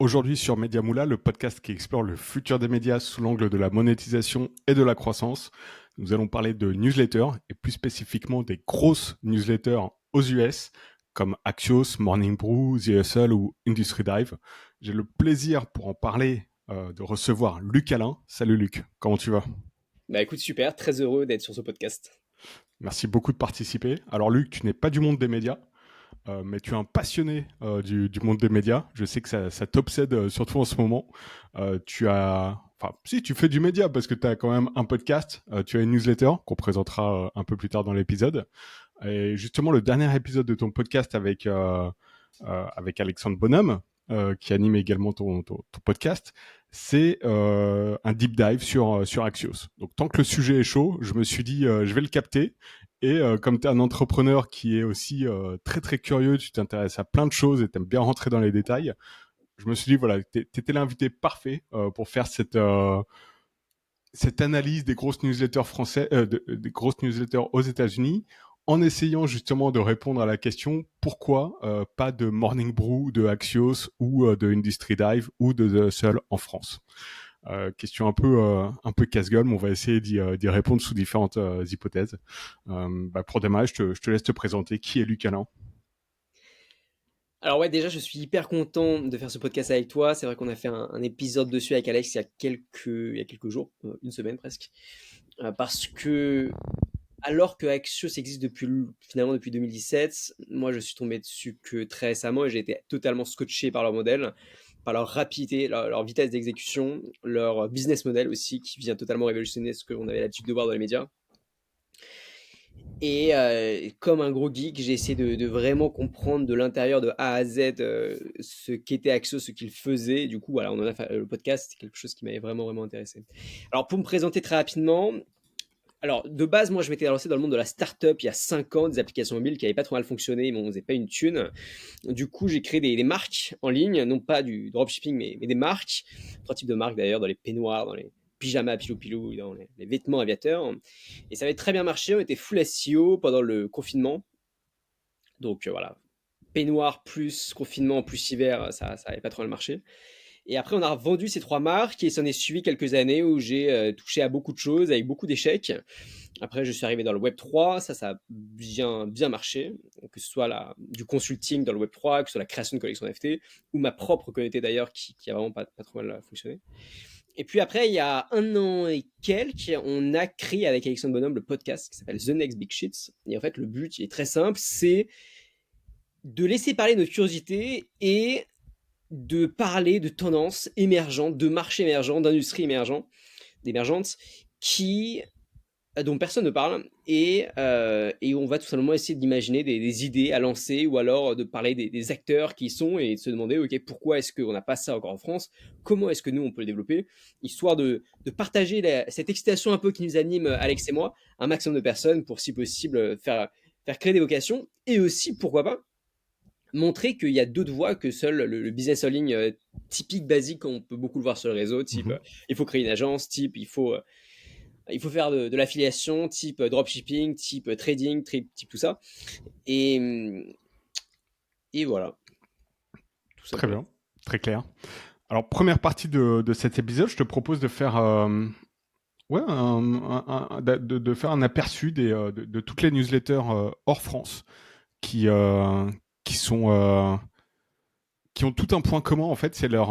Aujourd'hui sur Media Moula, le podcast qui explore le futur des médias sous l'angle de la monétisation et de la croissance. Nous allons parler de newsletters et plus spécifiquement des grosses newsletters aux US comme Axios, Morning Brew, The Hustle ou Industry Dive. J'ai le plaisir pour en parler de recevoir Luc Alain. Salut Luc, comment tu vas? Bah écoute, super, très heureux d'être sur ce podcast. Merci beaucoup de participer. Alors Luc, tu n'es pas du monde des médias, mais tu es un passionné du monde des médias. Je sais que ça t'obsède surtout en ce moment. Enfin, si tu fais du média parce que tu as quand même un podcast, tu as une newsletter qu'on présentera un peu plus tard dans l'épisode. Et justement, le dernier épisode de ton podcast avec Alexandre Bonhomme, qui anime également ton podcast, c'est un deep dive sur Axios. Donc tant que le sujet est chaud, je me suis dit je vais le capter. Et comme tu es un entrepreneur qui est aussi très très curieux, tu t'intéresses à plein de choses et tu aimes bien rentrer dans les détails, je me suis dit voilà, tu étais l'invité parfait pour faire cette analyse des grosses newsletters des grosses newsletters aux États-Unis, en essayant justement de répondre à la question pourquoi pas de Morning Brew, de Axios ou de Industry Dive ou de The Hustle en France. Question un peu casse-gueule, mais on va essayer d'y répondre sous différentes hypothèses. Pour démarrer, je te laisse te présenter. Qui est Luc Alain? Alors ouais, déjà, je suis hyper content de faire ce podcast avec toi. C'est vrai qu'on a fait un épisode dessus avec Alex il y a quelques jours, une semaine presque. Parce que, alors que Axios existe finalement depuis 2017, moi je suis tombé dessus que très récemment et j'ai été totalement scotché par leur modèle, par leur rapidité, leur vitesse d'exécution, leur business model aussi qui vient totalement révolutionner ce qu'on avait l'habitude de voir dans les médias. Et comme un gros geek, j'ai essayé de vraiment comprendre de l'intérieur de A à Z ce qu'était Axo, ce qu'il faisait. Du coup, voilà, on en a fait le podcast, c'est quelque chose qui m'avait vraiment, vraiment intéressé. Alors, pour me présenter très rapidement, alors de base, moi, je m'étais lancé dans le monde de la startup il y a 5 ans, des applications mobiles qui n'avaient pas trop mal fonctionné, mais on faisait pas une thune. Du coup, j'ai créé des marques en ligne, non pas du dropshipping, mais des marques. Trois types de marques d'ailleurs, dans les peignoirs, dans les pyjamas pilou-pilou, dans les vêtements aviateurs. Et ça avait très bien marché, on était full SEO pendant le confinement. Donc voilà, peignoir plus confinement plus hiver, ça avait pas trop mal marché. Et après, on a vendu ces trois marques et s'en est suivi quelques années où j'ai touché à beaucoup de choses avec beaucoup d'échecs. Après, je suis arrivé dans le Web 3, ça a bien, bien marché, que ce soit du consulting dans le Web 3, que ce soit la création de collections NFT, ou ma propre communauté d'ailleurs qui a vraiment pas trop mal fonctionné. Et puis après, il y a 1 an et quelques, on a créé avec Alexandre Bonhomme le podcast qui s'appelle The Next Big Shit. Et en fait, le but il est très simple, c'est de laisser parler notre curiosité et de parler de tendances émergentes, de marchés émergents, d'industries émergentes, qui dont personne ne parle, et on va tout simplement essayer d'imaginer des idées à lancer, ou alors de parler des acteurs qui y sont, et de se demander, ok, pourquoi est-ce qu'on n'a pas ça encore en France, comment est-ce que nous, on peut le développer, histoire de partager cette excitation un peu qui nous anime, Alex et moi, un maximum de personnes, pour si possible faire créer des vocations, et aussi, pourquoi pas, montrer qu'il y a d'autres voies que seul le business en ligne typique, basique, on peut beaucoup le voir sur le réseau, type Mhm. il faut créer une agence, type il faut faire de l'affiliation, type dropshipping, type trading, type tout ça. Et, et voilà, tout Très simplement. bien, très clair. Alors, première partie de cet épisode, je te propose de faire ouais, de faire un aperçu de toutes les newsletters hors France qui, euh, qui sont qui ont tout un point commun en fait, c'est leur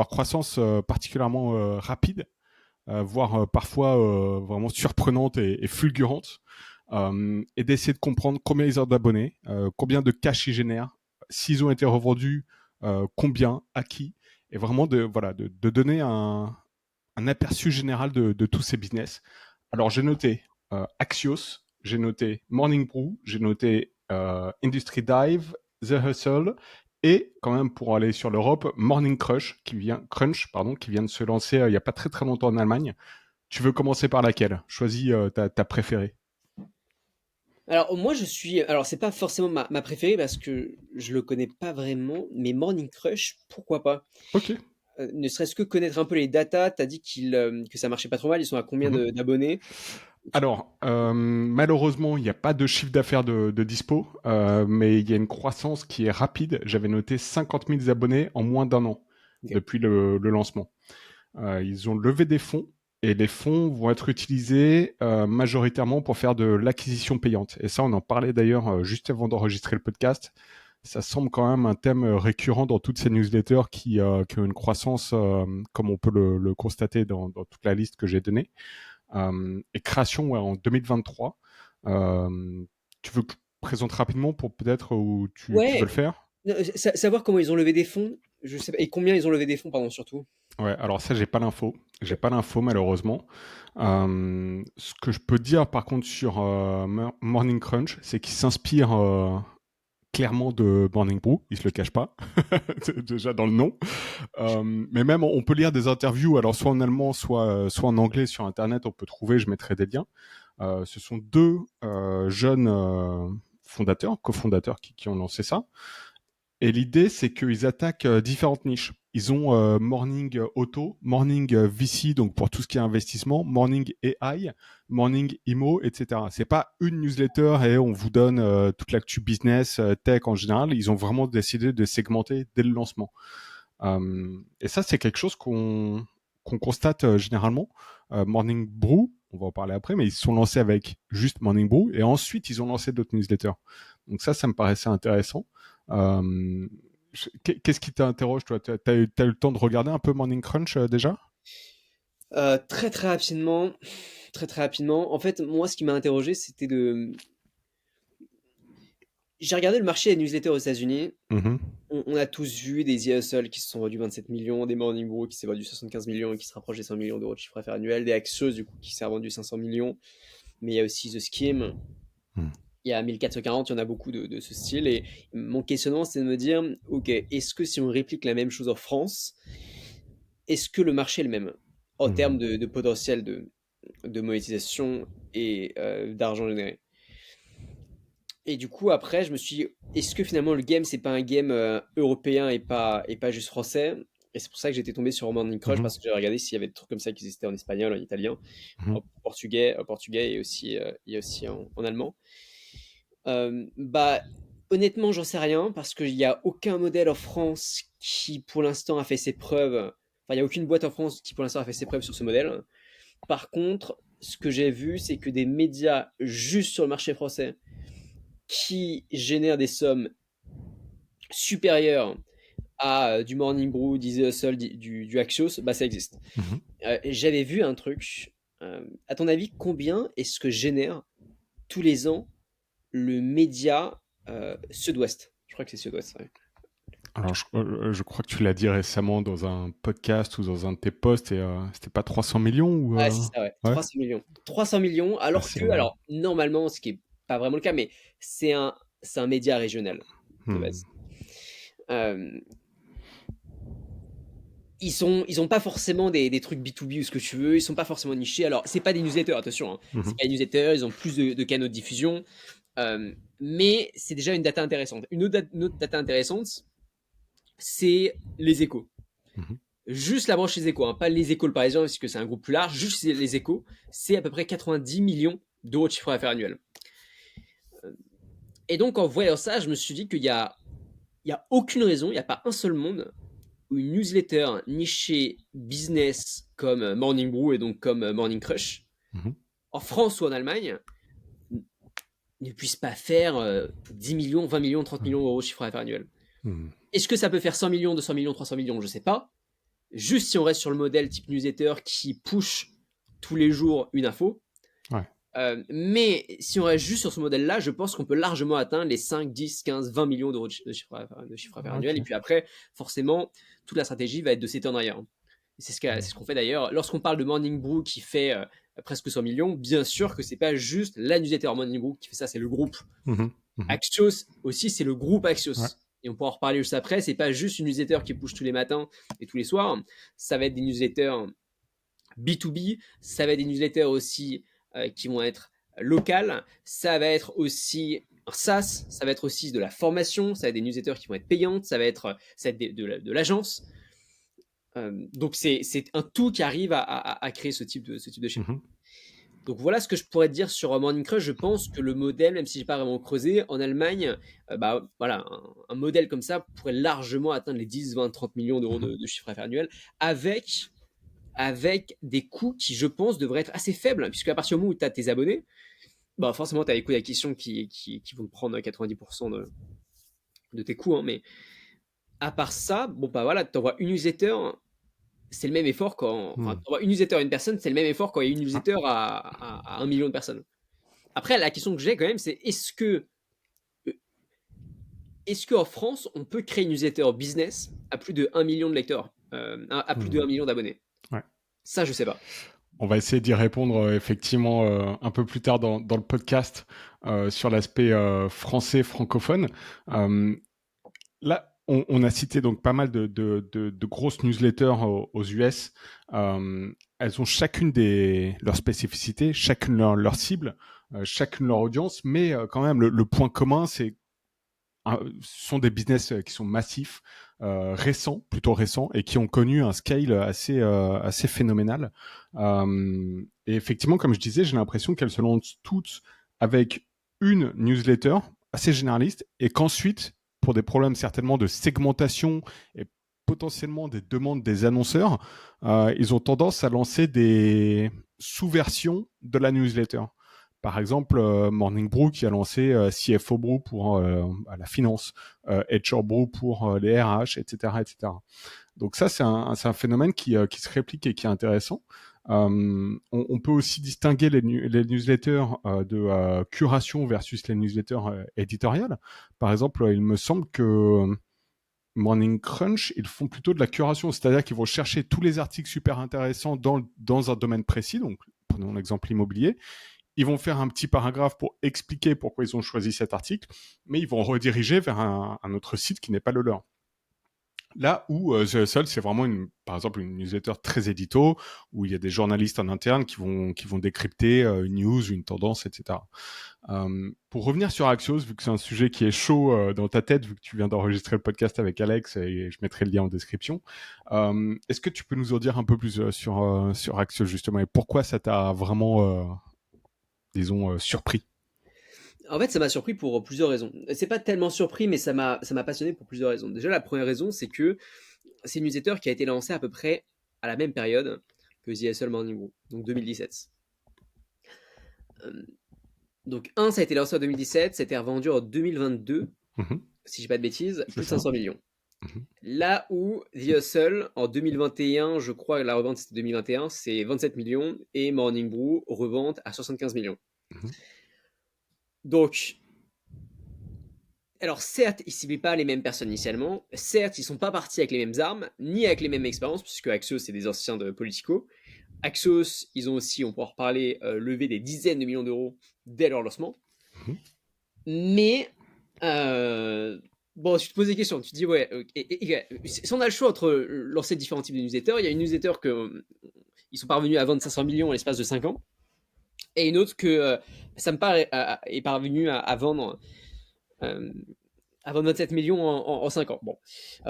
croissance particulièrement rapide, voire parfois vraiment surprenante et fulgurante, et d'essayer de comprendre combien ils ont d'abonnés, combien de cash ils génèrent, s'ils ont été revendus, combien, à qui, et vraiment de donner un aperçu général de tous ces business. Alors j'ai noté Axios, j'ai noté Morning Brew, j'ai noté Industry Dive, The Hustle, et quand même pour aller sur l'Europe, Crunch, pardon, qui vient de se lancer il n'y a pas très très longtemps en Allemagne. Tu veux commencer par laquelle? Choisis ta préférée. Alors moi alors c'est pas forcément ma préférée parce que je le connais pas vraiment, mais Morning Crush, pourquoi pas? Ok. Ne serait-ce que connaître un peu les datas, t'as dit que ça marchait pas trop mal, ils sont à combien Mhm. d'abonnés? Alors, malheureusement, il n'y a pas de chiffre d'affaires de dispo, mais il y a une croissance qui est rapide. J'avais noté 50 000 abonnés en moins d'un an Ok. depuis le lancement. Ils ont levé des fonds et les fonds vont être utilisés majoritairement pour faire de l'acquisition payante. Et ça, on en parlait d'ailleurs juste avant d'enregistrer le podcast. Ça semble quand même un thème récurrent dans toutes ces newsletters qui ont une croissance, comme on peut le constater dans toute la liste que j'ai donnée. Et création ouais, en 2023. Tu veux que je présente rapidement pour peut-être où tu veux le Ouais, faire. savoir comment ils ont levé des fonds, je sais pas, et combien ils ont levé des fonds, pardon, surtout. Ouais, alors ça, j'ai pas l'info. J'ai Ok. pas l'info malheureusement. Ce que je peux dire par contre sur Morning Crunch, c'est qu'il s'inspire clairement de Morning Brew. Il se le cache pas, déjà dans le nom. Mais même, on peut lire des interviews, alors soit en allemand, soit en anglais sur Internet. On peut trouver. Je mettrai des liens. Ce sont deux jeunes fondateurs, cofondateurs qui ont lancé ça. Et l'idée, c'est qu'ils attaquent différentes niches. Ils ont Morning Auto, Morning VC, donc pour tout ce qui est investissement, Morning AI, Morning IMO, etc. C'est pas une newsletter et on vous donne toute l'actu business, tech en général. Ils ont vraiment décidé de segmenter dès le lancement. Et ça, c'est quelque chose qu'on constate généralement. Morning Brew, on va en parler après, mais ils se sont lancés avec juste Morning Brew et ensuite ils ont lancé d'autres newsletters. Donc ça me paraissait intéressant. Euh, Qu'est-ce qui t'interroge, toi? T'as eu le temps de regarder un peu Morning Crunch déjà? Très très rapidement, très très rapidement. En fait, moi, ce qui m'a interrogé, c'était de. J'ai regardé le marché des newsletters aux États-Unis. Mhm, On a tous vu des The Hustle qui se sont vendus 27 millions, des Morning Brew qui s'est vendu 75 millions et qui se rapproche des 100 millions d'euros de chiffre d'affaires annuel, des Axios du coup qui s'est vendu 500 millions. Mais il y a aussi The Skim, mhm, il y a 1440, il y en a beaucoup de ce style. Et mon questionnement, c'est de me dire, ok, est-ce que si on réplique la même chose en France, est-ce que le marché est le même en termes mhm, de potentiel de monétisation et d'argent généré? Et du coup, après, je me suis dit, est-ce que finalement le game, c'est pas un game européen et pas juste français? Et c'est pour ça que j'étais tombé sur Morning Crush mhm, parce que j'avais regardé s'il y avait des trucs comme ça qui existaient en espagnol, en italien, mhm, en portugais et aussi en allemand. Bah, honnêtement, j'en sais rien parce qu'il n'y a aucun modèle en France qui, pour l'instant, a fait ses preuves. Enfin, il n'y a aucune boîte en France qui, pour l'instant, a fait ses preuves sur ce modèle. Par contre, ce que j'ai vu, c'est que des médias juste sur le marché français qui génèrent des sommes supérieures à du Morning Brew, du The Hustle, du Axios, bah ça existe. mhm. J'avais vu un truc. À ton avis, combien est-ce que génère tous les ans le média Sud-Ouest? Je crois que c'est Sud-Ouest. Ouais. Alors, je crois que tu l'as dit récemment dans un podcast ou dans un de tes posts, et c'était pas 300 millions ou Ah, c'est ça, ouais. ouais, 300 millions. 300 millions, ah, alors c'est que, énorme. alors, normalement, ce qui est pas vraiment le cas, mais c'est c'est un média régional de Hmm, base. Euh, ils ont pas forcément des trucs B2B ou ce que tu veux, ils sont pas forcément nichés. Alors, c'est pas des newsletters, attention, hein. C'est mhm, pas des newsletters, ils ont plus de canaux de diffusion, mais c'est déjà une data intéressante. Une autre data intéressante, c'est les échos. mhm. Juste la branche Les Échos, hein, pas Les Échos le Parisien, puisque c'est un groupe plus large, juste Les Échos, c'est à peu près 90 millions d'euros de chiffre d'affaires annuel. Et donc, en voyant ça, je me suis dit il y a aucune raison, il n'y a pas un seul monde où une newsletter nichée business comme Morning Brew et donc comme Morning Crush, Mhm. en France ou en Allemagne, ne puisse pas faire 10 millions, 20 millions, 30 millions d'euros de chiffre d'affaires annuel. Mhm. Est-ce que ça peut faire 100 millions, 200 millions, 300 millions? Je ne sais pas. Juste si on reste sur le modèle type newsletter qui push tous les jours une info. Ouais. Mais si on reste juste sur ce modèle-là, je pense qu'on peut largement atteindre les 5, 10, 15, 20 millions d'euros de chiffre d'affaires annuel. Et Ok. puis après, forcément, toute la stratégie va être de s'étendre ailleurs. C'est Hmm. ce qu'on fait d'ailleurs. Lorsqu'on parle de Morning Brew qui fait presque 100 millions, bien sûr que c'est pas juste la newsletter Morning Brew qui fait ça, c'est le groupe. Mhm. Mhm. Axios aussi, c'est le groupe Ouais. Axios. Et on pourra en reparler juste après. C'est pas juste une newsletter qui push tous les matins et tous les soirs. Ça va être des newsletters B2B. Ça va être des newsletters aussi qui vont être locales. Ça va être aussi un SaaS. Ça va être aussi de la formation. Ça va être des newsletters qui vont être payantes. Ça va être de l'agence. Donc c'est un tout qui arrive à créer ce type de schéma. Mhm. Donc voilà ce que je pourrais te dire sur Morning Crush. Je pense que le modèle, même si j'ai pas vraiment creusé, en Allemagne, bah voilà, un modèle comme ça pourrait largement atteindre les 10, 20, 30 millions d'euros Mhm. de chiffre d'affaires annuel avec des coûts qui, je pense, devraient être assez faibles, puisque à partir du moment où tu as tes abonnés, bah forcément, tu as les coûts d'acquisition qui vont te prendre 90% de tes coûts, hein, mais à part ça, bon bah voilà, tu envoies une newsletter, c'est le même effort quand. Enfin, Hmm. t'envoies une newsletter à une personne, c'est le même effort quand il y a une Ah, newsletter à 1 million de personnes. Après, la question que j'ai quand même, c'est est-ce qu'en France, on peut créer une newsletter business à plus de 1 million de lecteurs, à plus de hmm. 1 million d'abonnés? Ouais. Ça, je sais pas. On va essayer d'y répondre effectivement un peu plus tard dans le podcast sur l'aspect français francophone. Euh, Là, on a cité donc pas mal de grosses newsletters aux US. Elles ont chacune leurs spécificités, chacune leur cible, chacune leur audience, mais quand même le point commun, c'est ce sont des business qui sont massifs, récents, plutôt récents, et qui ont connu un scale assez phénoménal. Et effectivement, comme je disais, j'ai l'impression qu'elles se lancent toutes avec une newsletter assez généraliste, et qu'ensuite, pour des problèmes certainement de segmentation et potentiellement des demandes des annonceurs, ils ont tendance à lancer des sous-versions de la newsletter. Par exemple, Morning Brew qui a lancé CFO Brew pour la finance, HR Brew pour les RH, etc., etc. Donc ça, c'est un phénomène qui se réplique et qui est intéressant. On peut aussi distinguer les newsletters de curation versus les newsletters éditoriales. Par exemple, il me semble que Morning Crunch, ils font plutôt de la curation, c'est-à-dire qu'ils vont chercher tous les articles super intéressants dans un domaine précis. Donc, prenons l'exemple immobilier. Ils vont faire un petit paragraphe pour expliquer pourquoi ils ont choisi cet article, mais ils vont rediriger vers un autre site qui n'est pas le leur. Là où The Hustle, c'est vraiment par exemple une newsletter très édito, où il y a des journalistes en interne qui vont décrypter une news, une tendance, etc. Pour revenir sur Axios, vu que c'est un sujet qui est chaud dans ta tête, vu que tu viens d'enregistrer le podcast avec Alex, et je mettrai le lien en description, est-ce que tu peux nous en dire un peu plus sur Axios justement, et pourquoi ça t'a vraiment, disons, surpris? En fait, ça m'a surpris pour plusieurs raisons. C'est pas tellement surpris, mais ça m'a passionné pour plusieurs raisons. Déjà, la première raison, c'est que c'est une newsletter qui a été lancée à peu près à la même période que The Hustle Morning Brew, donc 2017. Euh, donc, ça a été lancé en 2017, c'était revendu en 2022, Mhm, si j'ai pas de bêtises, c'est plus de ça. 500 millions. Mhm, Là où The Hustle, en 2021, je crois que la revente c'était 2021, c'est 27 millions, et Morning Brew revente à 75 millions. mhm, Donc, alors certes, ils ne ciblaient pas les mêmes personnes initialement, certes, ils ne sont pas partis avec les mêmes armes, ni avec les mêmes expériences, puisque Axios, c'est des anciens de Politico. Axios, ils ont aussi, on pourra en reparler, levé des dizaines de millions d'euros dès leur lancement. mhm. Mais, bon, tu te poses des questions, tu te dis, ouais, si on a le choix entre lancer différents types de newsletters, il y a une newsletter que ils sont parvenus à vendre 500 millions en l'espace de 5 ans, et une autre que ça me paraît est parvenu à vendre euh, à 27 millions en 5 ans. Bon,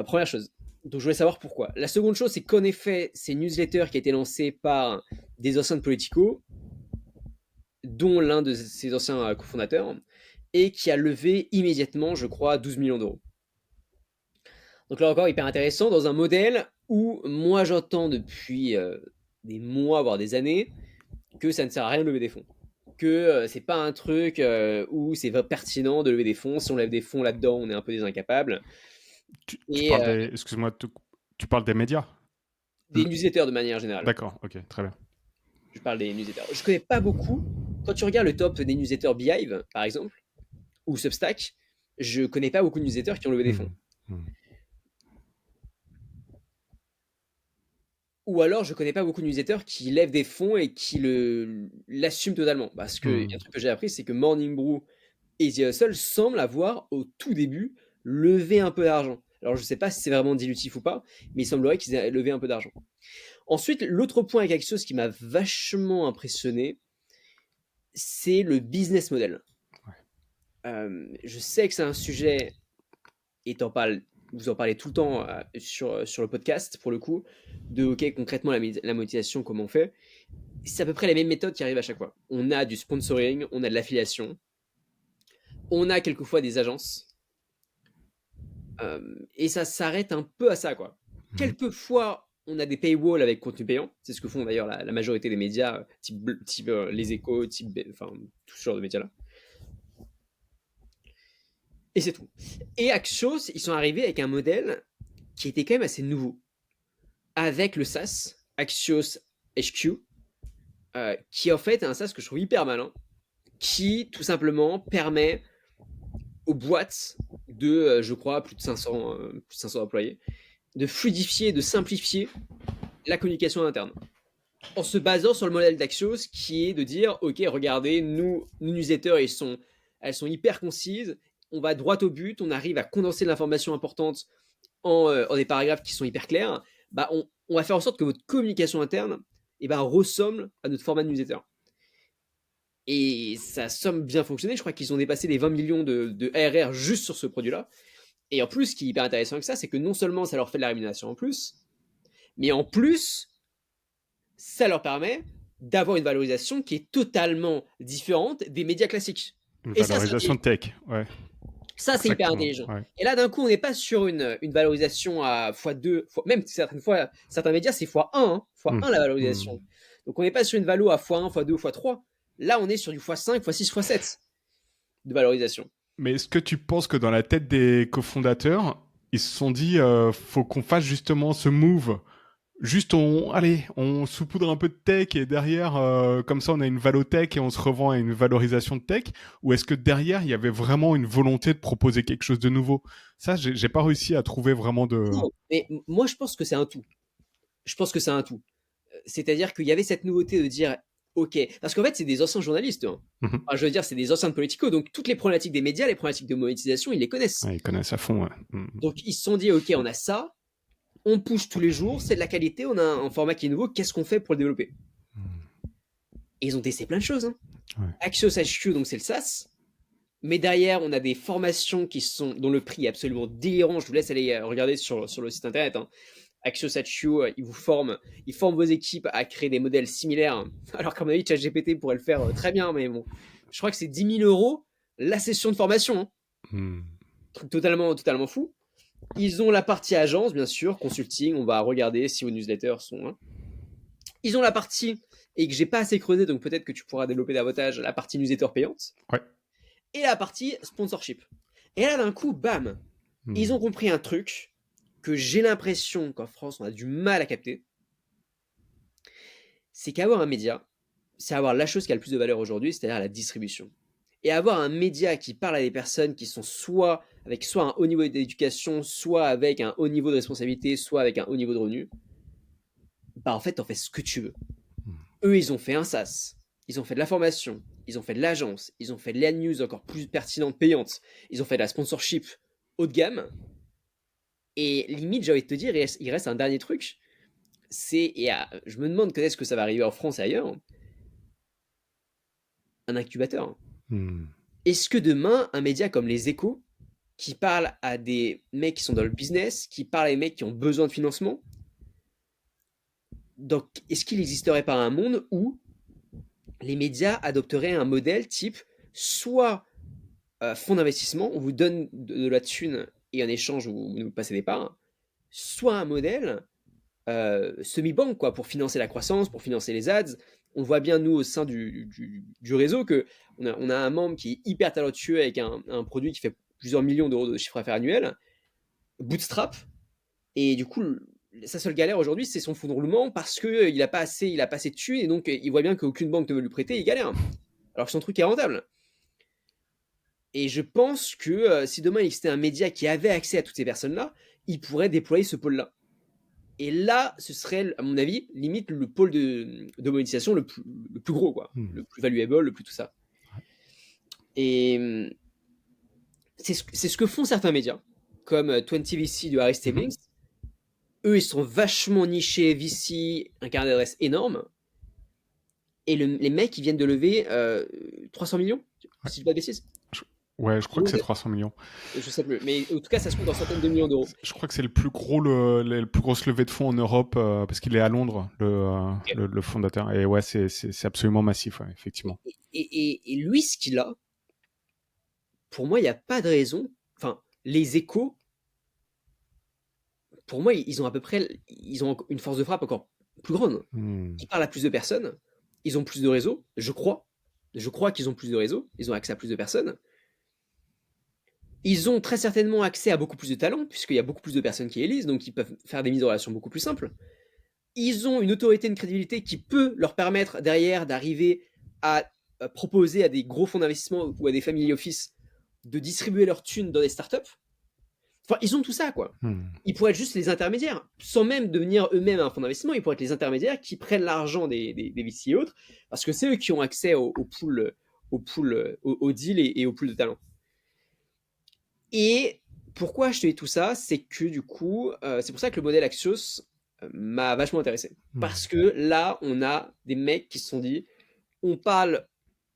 première chose. Donc je voulais savoir pourquoi. La seconde chose, c'est qu'en effet, c'est une newsletter qui a été lancée par des anciens de Politico, dont l'un de ses anciens cofondateurs, et qui a levé immédiatement, je crois, 12 millions d'euros. Donc là encore, hyper intéressant, dans un modèle où moi j'entends depuis des mois, voire des années, que ça ne sert à rien de lever des fonds. Que c'est pas un truc où c'est pertinent de lever des fonds. Si on lève des fonds là-dedans, on est un peu des incapables. Tu Et parles excuse-moi, tu parles des médias? des Le- newsletters de manière générale. D'accord, ok, très bien. Je parle des newsletters. Je connais pas beaucoup. Quand tu regardes le top des newsletters Beehive, par exemple, ou Substack, je connais pas beaucoup de newsletters qui ont levé des fonds. Hmm, hmm, Ou alors, je connais pas beaucoup de newsletters qui lèvent des fonds et qui l'assument totalement. Parce que hmm. un truc que j'ai appris, c'est que Morning Brew et The Hustle semblent avoir, au tout début, levé un peu d'argent. Alors, je sais pas si c'est vraiment dilutif ou pas, mais il semblerait qu'ils aient levé un peu d'argent. Ensuite, l'autre point avec Axios qui m'a vachement impressionné, c'est le business model. Je sais que c'est un sujet, et vous en parlez tout le temps sur le podcast, pour le coup, de OK, concrètement, la monétisation, comment on fait. c'est à peu près les mêmes méthodes qui arrivent à chaque fois. On a du sponsoring, on a de l'affiliation, on a quelquefois des agences, et ça s'arrête un peu à ça, quoi. Quelquefois, on a des paywalls avec contenu payant. C'est ce que font d'ailleurs la majorité des médias, type Les Échos, enfin, tout ce genre de médias-là. Et c'est tout. Et Axios, ils sont arrivés avec un modèle qui était quand même assez nouveau. Avec le SaaS, Axios HQ, qui en fait est un SaaS que je trouve hyper malin, qui tout simplement permet aux boîtes de, je crois, plus de 500 employés, de fluidifier, de simplifier la communication interne. En se basant sur le modèle d'Axios qui est de dire, ok, regardez, nos newsletters, elles sont hyper concises, on va droit au but, on arrive à condenser l'information importante en des paragraphes qui sont hyper clairs, bah on va faire en sorte que votre communication interne ressemble à notre format de newsletter. Et ça semble bien fonctionner. Je crois qu'ils ont dépassé les 20 millions de ARR juste sur ce produit-là. Et en plus, ce qui est hyper intéressant avec ça, c'est que non seulement ça leur fait de la rémunération en plus, mais en plus, ça leur permet d'avoir une valorisation qui est totalement différente des médias classiques. Une valorisation tech, ouais. Ça, c'est hyper intelligent. Ouais. Et là, d'un coup, on n'est pas sur une valorisation à x2, même certaines fois, certains médias, c'est x1, x1 la valorisation. Donc, on n'est pas sur une valo à x1, x2, x3. Là, on est sur du x5, x6, x7 de valorisation. Mais est-ce que tu penses que dans la tête des cofondateurs, ils se sont dit, faut qu'on fasse justement ce move, juste on saupoudre un peu de tech et derrière, comme ça, on a une valo tech et on se revend à une valorisation de tech, ou est-ce que derrière, il y avait vraiment une volonté de proposer quelque chose de nouveau? Ça, j'ai pas réussi à trouver vraiment de... Non, mais moi, je pense que c'est un tout. C'est-à-dire qu'il y avait cette nouveauté de dire, ok, parce qu'en fait, c'est des anciens journalistes. Hein. Enfin, je veux dire, c'est des anciens de Politico, donc toutes les problématiques des médias, les problématiques de monétisation, ils les connaissent. Ouais, ils connaissent à fond, ouais. Donc, ils se sont dit, ok, on a ça, on push tous les jours, c'est de la qualité, on a un format qui est nouveau, qu'est-ce qu'on fait pour le développer? Et ils ont testé plein de choses. Hein. Ouais. Axios HQ, donc c'est le SaaS, mais derrière, on a des formations dont le prix est absolument délirant. Je vous laisse aller regarder sur le site internet. Hein. Axios HQ, ils forment vos équipes à créer des modèles similaires. Alors qu'à mon avis, ChatGPT pourrait le faire très bien, mais bon, je crois que c'est 10 000 € la session de formation. Hein. Truc totalement fou. Ils ont la partie agence, bien sûr, consulting. On va regarder si vos newsletters sont. Hein. Ils ont la partie, et que j'ai pas assez creusé, donc peut-être que tu pourras développer davantage, la partie newsletter payante. Ouais. Et la partie sponsorship. Et là, d'un coup, bam, ils ont compris un truc que j'ai l'impression qu'en France, on a du mal à capter. C'est qu'avoir un média, c'est avoir la chose qui a le plus de valeur aujourd'hui, c'est-à-dire la distribution. Et avoir un média qui parle à des personnes qui sont soit avec un haut niveau d'éducation, soit avec un haut niveau de responsabilité, soit avec un haut niveau de revenu, bah en fait, t'en fais ce que tu veux. Eux, ils ont fait un SaaS, ils ont fait de la formation, ils ont fait de l'agence, ils ont fait de la news encore plus pertinente, payante, ils ont fait de la sponsorship haut de gamme. Et limite, j'ai envie de te dire, il reste un dernier truc. Je me demande quand est-ce que ça va arriver en France et ailleurs. Un incubateur. Est-ce que demain, un média comme Les Échos, qui parle à des mecs qui sont dans le business, qui parle à des mecs qui ont besoin de financement, donc est-ce qu'il n'existerait pas un monde où les médias adopteraient un modèle type soit fonds d'investissement, on vous donne de la thune et en échange vous nous passez des parts, soit un modèle semi-banque quoi, pour financer la croissance, pour financer les ads. On voit bien nous au sein du réseau que on a un membre qui est hyper talentueux avec un produit qui fait plusieurs millions d'euros de chiffre d'affaires annuel, bootstrap, et du coup sa seule galère aujourd'hui c'est son fonds de roulement parce que il a pas assez de thunes et donc il voit bien qu'aucune banque ne veut lui prêter, il galère alors que son truc est rentable. Et je pense que si demain il existait un média qui avait accès à toutes ces personnes-là, il pourrait déployer ce pôle-là. Et là, ce serait, à mon avis, limite le pôle de monétisation le plus gros, quoi. Le plus valuable, le plus tout ça. Et c'est ce que font certains médias, comme 20VC de Harry Stevens. Eux, ils sont vachement nichés VC, un carnet d'adresse énorme. Et les mecs, ils viennent de lever 300 millions, si je dis pas de bêtises. Ouais, je crois que c'est 300 millions. Je sais plus, mais en tout cas, ça se compte en centaines de millions d'euros. Je crois que c'est le plus gros, le plus grosse levée de fonds en Europe, parce qu'il est à Londres, Ok. le fondateur. Et ouais, c'est absolument massif, ouais, effectivement. Et lui, ce qu'il a, pour moi, il n'y a pas de raison. Enfin, les échos, pour moi, ils ont à peu près, ils ont une force de frappe encore plus grande. Hmm. Ils parlent à plus de personnes, ils ont plus de réseaux, je crois. Je crois qu'ils ont plus de réseaux, ils ont accès à plus de personnes. Ils ont très certainement accès à beaucoup plus de talents, puisqu'il y a beaucoup plus de personnes qui les lisent, donc ils peuvent faire des mises en relation beaucoup plus simples. Ils ont une autorité, une crédibilité qui peut leur permettre derrière d'arriver à proposer à des gros fonds d'investissement ou à des family office de distribuer leurs thunes dans des startups. Enfin, ils ont tout ça, quoi. Hmm. Ils pourraient être juste les intermédiaires, sans même devenir eux-mêmes un fonds d'investissement. Ils pourraient être les intermédiaires qui prennent l'argent des VC et autres, parce que c'est eux qui ont accès au deal et au pool de talents. Et pourquoi je te dis tout ça, c'est que du coup, c'est pour ça que le modèle Axios m'a vachement intéressé. Hmm. Parce que là, on a des mecs qui se sont dit, on parle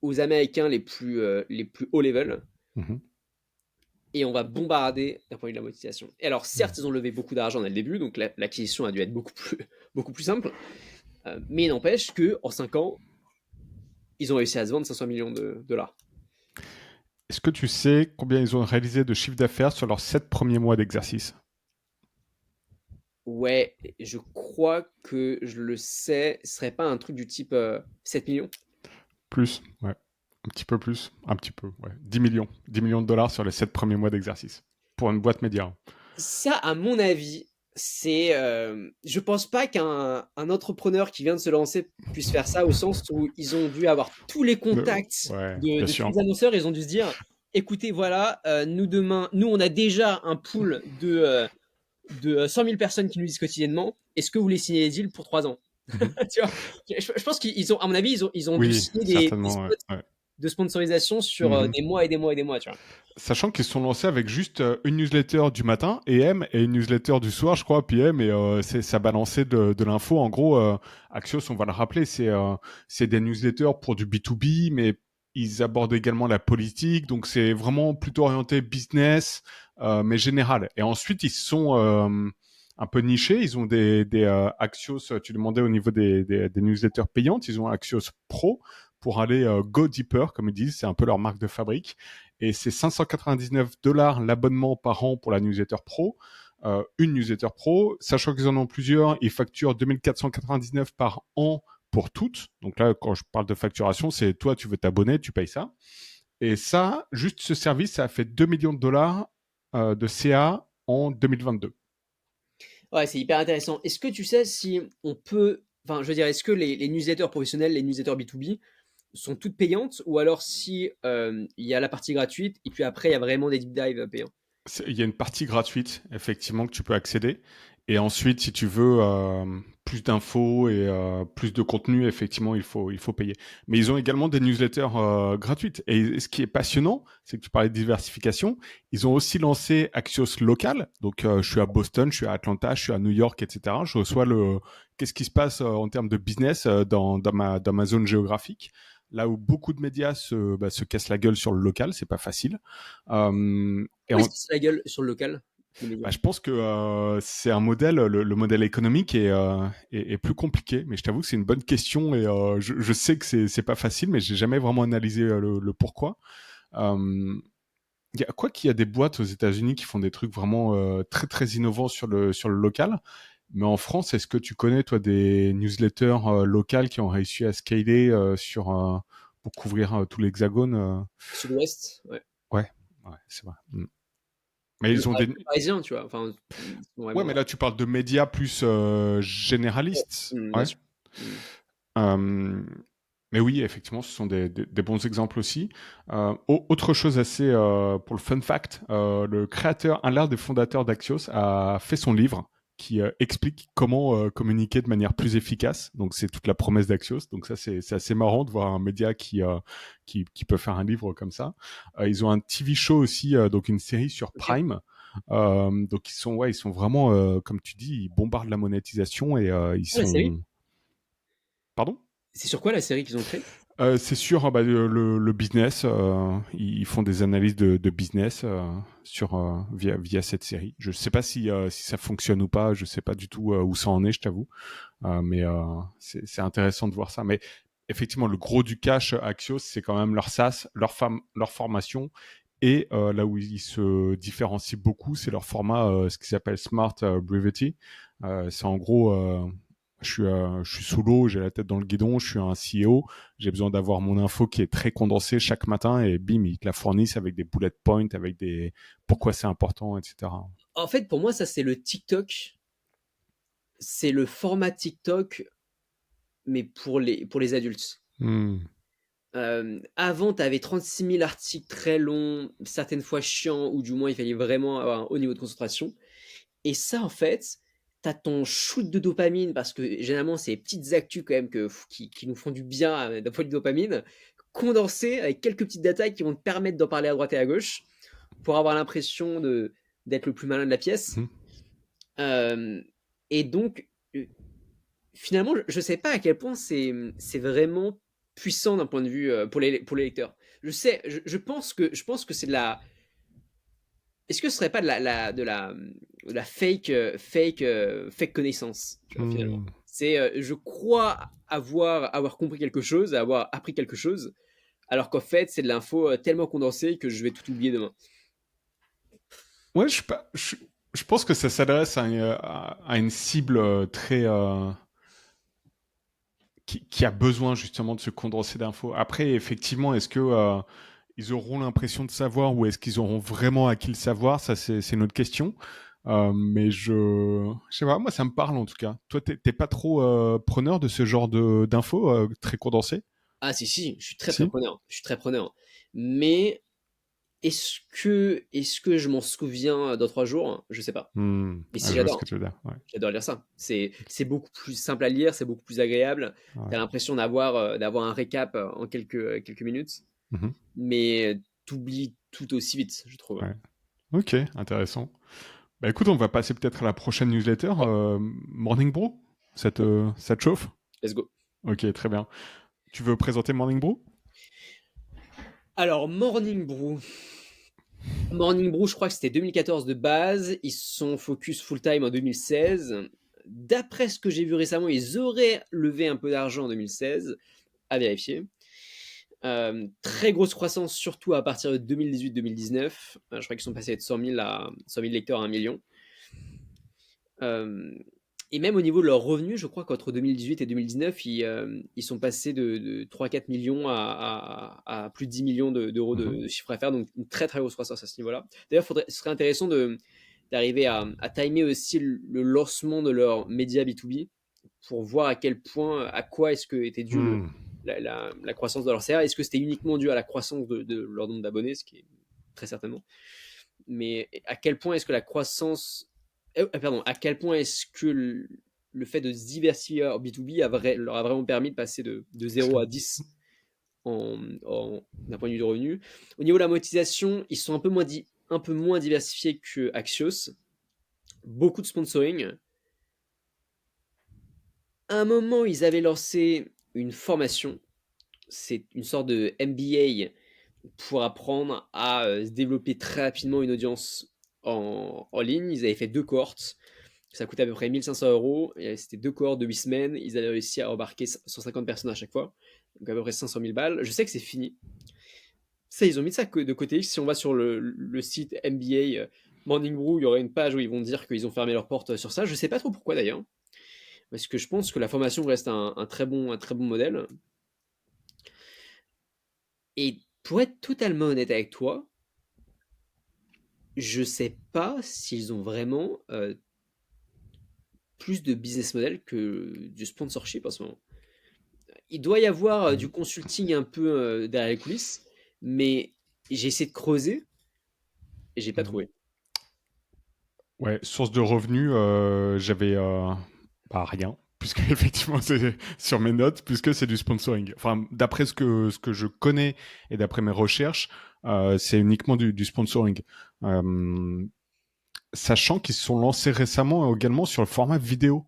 aux Américains les plus haut level, Mhm. et on va bombarder d'un point de vue de la monétisation. Et alors, Hmm. certes, ils ont levé beaucoup d'argent dès le début, donc l'acquisition a dû être beaucoup plus simple, mais il n'empêche qu'en 5 ans, ils ont réussi à se vendre 500 millions de dollars. Est-ce que tu sais combien ils ont réalisé de chiffre d'affaires sur leurs 7 premiers mois d'exercice? Ouais, je crois que je le sais, ce serait pas un truc du type 7 millions. Plus, ouais. Un petit peu plus, un petit peu, ouais. 10 millions. 10 millions de dollars sur les 7 premiers mois d'exercice. Pour une boîte média. Ça, à mon avis, c'est. Je pense pas qu'un entrepreneur qui vient de se lancer puisse faire ça au sens où ils ont dû avoir tous les contacts Ouais, bien de tous sûr. les annonceurs. Ils ont dû se dire, écoutez, voilà, nous demain, nous on a déjà un pool de 100 000 personnes qui nous lisent quotidiennement. Est-ce que vous voulez signer les deals pour 3 ans? Mhm. Tu vois, je pense qu'ils ont, à mon avis, ils ont dû Oui, signer des certainement, ouais, spots ouais. de sponsorisation sur Mhm. des mois et des mois et des mois, tu vois. Sachant qu'ils se sont lancés avec juste une newsletter du matin, EM, et une newsletter du soir, je crois, PM, et ça balançait de l'info. En gros, Axios, on va le rappeler, c'est des newsletters pour du B2B, mais ils abordent également la politique, donc c'est vraiment plutôt orienté business, mais général. Et ensuite, ils sont un peu nichés, ils ont des Axios, tu demandais au niveau des newsletters payantes, ils ont Axios Pro pour aller go deeper, comme ils disent, c'est un peu leur marque de fabrique et c'est 599 $ l'abonnement par an pour la newsletter pro. Une newsletter pro, sachant qu'ils en ont plusieurs, ils facturent 2499 par an pour toutes. Donc là, quand je parle de facturation, c'est toi, tu veux t'abonner, tu payes ça. Et ça, juste ce service, ça a fait 2 millions de dollars de CA en 2022. Ouais, c'est hyper intéressant. Est-ce que tu sais si on peut. Enfin, je veux dire, est-ce que les newsletters professionnels, les newsletters B2B sont toutes payantes ou alors si il y a la partie gratuite et puis après il y a vraiment des deep dives payants? Il y a une partie gratuite, effectivement, que tu peux accéder. Et ensuite, si tu veux plus d'infos et plus de contenu, effectivement, il faut payer. Mais ils ont également des newsletters gratuites. Et ce qui est passionnant, c'est que tu parlais de diversification. Ils ont aussi lancé Axios Local. Donc, je suis à Boston, je suis à Atlanta, je suis à New York, etc. Je reçois qu'est-ce qui se passe en termes de business dans ma zone géographique. Là où beaucoup de médias se cassent la gueule sur le local, c'est pas facile. Et Pourquoi est-ce qu'ils se la gueule sur le local, les médias? je pense que c'est un modèle, le modèle économique est plus compliqué. Mais je t'avoue que c'est une bonne question et je sais que c'est pas facile, mais j'ai jamais vraiment analysé le pourquoi. Euh, quoi qu'il y a des boîtes aux États-Unis qui font des trucs vraiment très très innovants sur le local. Mais en France, est-ce que tu connais toi des newsletters locales qui ont réussi à scaler pour couvrir tout l'hexagone Sud-Ouest, ouais. Ouais, ouais, c'est vrai. Mm. Mais Le ils ont des, Parisien, tu vois. Enfin, ils sont Ouais, vraiment. mais là, tu parles de médias plus généralistes. Bien Ouais. sûr. Mm. Euh, mais oui, effectivement, ce sont des bons exemples aussi. Autre chose assez pour le fun fact, le créateur, un des fondateurs d'Axios, a fait son livre qui explique comment communiquer de manière plus efficace. Donc, c'est toute la promesse d'Axios. Donc, ça, c'est assez marrant de voir un média qui peut faire un livre comme ça. Ils ont un TV show aussi, donc une série sur Ok. Prime. Donc, ils sont vraiment, comme tu dis, ils bombardent la monétisation et ils Ah, la série? sont. Pardon? C'est sur quoi la série qu'ils ont créée? C'est sûr, le business, ils font des analyses de business via cette série. Je sais pas si ça fonctionne ou pas, je sais pas du tout où ça en est, je t'avoue. Mais c'est intéressant de voir ça. Mais effectivement, le gros du cash Axios, c'est quand même leur SaaS, leur formation. Et là où ils se différencient beaucoup, c'est leur format, ce qu'ils appellent Smart Brevity. C'est en gros, je suis sous l'eau, j'ai la tête dans le guidon, je suis un CEO, j'ai besoin d'avoir mon info qui est très condensée chaque matin et bim, ils te la fournissent avec des bullet points, avec des pourquoi c'est important, etc. En fait, pour moi, ça, c'est le TikTok. C'est le format TikTok, mais pour les adultes. Hmm. Avant, tu avais 36 000 articles très longs, certaines fois chiants, ou du moins il fallait vraiment avoir un haut niveau de concentration. Et ça, en fait, tu as ton shoot de dopamine, parce que généralement, c'est les petites actus quand même qui nous font du bien d'un point de dopamine, condensées avec quelques petites datas qui vont te permettre d'en parler à droite et à gauche, pour avoir l'impression d'être le plus malin de la pièce. Mhm. Euh, et donc, finalement, je ne sais pas à quel point c'est vraiment puissant d'un point de vue pour les lecteurs. Je pense que c'est de la. Est-ce que ce serait pas de la fake connaissance, tu vois, finalement. Hmm. C'est, je crois avoir compris quelque chose, avoir appris quelque chose, alors qu'en fait, c'est de l'info tellement condensée que je vais tout oublier demain. Ouais, je pense que ça s'adresse à une cible très qui a besoin justement de se condenser d'infos. Après, effectivement, est-ce que ils auront l'impression de savoir ou est-ce qu'ils auront vraiment acquis le savoir? Ça, c'est une autre question. Mais je sais pas, moi ça me parle en tout cas. Toi, t'es pas trop preneur de ce genre de d'infos très condensées? Ah si, si, je suis très très Si. preneur. Je suis très preneur. Mais est-ce que je m'en souviens dans 3 jours? Je sais pas. Mais si Je vois ce que j'adore. tu veux dire. Ouais. J'adore lire ça. C'est beaucoup plus simple à lire, c'est beaucoup plus agréable. Ouais. Tu as l'impression d'avoir un récap en quelques minutes, Mhm. mais t'oublies tout aussi vite, je trouve. Ouais. Ok, intéressant. Bah écoute, on va passer peut-être à la prochaine newsletter. Ouais, Morning Brew, ça te chauffe? let's go. Ok, très bien. Tu veux présenter Morning Brew? Alors, Morning Brew. Morning Brew, je crois que c'était 2014 de base. Ils sont focus full-time en 2016. D'après ce que j'ai vu récemment, ils auraient levé un peu d'argent en 2016. À vérifier. Très grosse croissance, surtout à partir de 2018-2019. Je crois qu'ils sont passés de 100 000 lecteurs à 1 million. Euh, et même au niveau de leurs revenus, je crois qu'entre 2018 et 2019, ils sont passés de 3-4 millions à plus de 10 millions d'euros Mhm. de chiffre d'affaires. Donc une très très grosse croissance à ce niveau-là. D'ailleurs, ce serait intéressant d'arriver à timer aussi le lancement de leur média B2B pour voir à quel point, à quoi est-ce que était dû Hmm. la croissance de leur CA. Est-ce que c'était uniquement dû à la croissance de leur nombre d'abonnés, ce qui est très certainement. Mais à quel point est-ce que la croissance. Pardon, à quel point est-ce que le fait de se diversifier en B2B leur a vraiment permis de passer de 0 à 10 d'un point de vue de revenu. Au niveau de la monétisation, ils sont un peu moins diversifiés que Axios. Beaucoup de sponsoring. À un moment, ils avaient lancé une formation. C'est une sorte de MBA pour apprendre à se développer très rapidement une audience en ligne. Ils avaient fait 2 cohortes. Ça coûtait à peu près 1 500 euros. C'était 2 cohortes de 8 semaines. Ils avaient réussi à embarquer 150 personnes à chaque fois. Donc à peu près 500 000 balles. Je sais que c'est fini. Ça, ils ont mis ça de côté. Si on va sur le site MBA Morning Brew, il y aurait une page où ils vont dire qu'ils ont fermé leurs portes sur ça. Je sais pas trop pourquoi d'ailleurs. Parce que je pense que la formation reste un très bon modèle. Et pour être totalement honnête avec toi, je sais pas s'ils ont vraiment plus de business model que du sponsorship en ce moment. Il doit y avoir du Mhm. consulting un peu derrière les coulisses, mais j'ai essayé de creuser et j'ai pas Mhm. trouvé. Ouais, source de revenus, j'avais rien, puisque effectivement c'est sur mes notes, puisque c'est du sponsoring. Enfin, d'après ce que je connais et d'après mes recherches, c'est uniquement du sponsoring. Euh, Sachant qu'ils se sont lancés récemment également sur le format vidéo.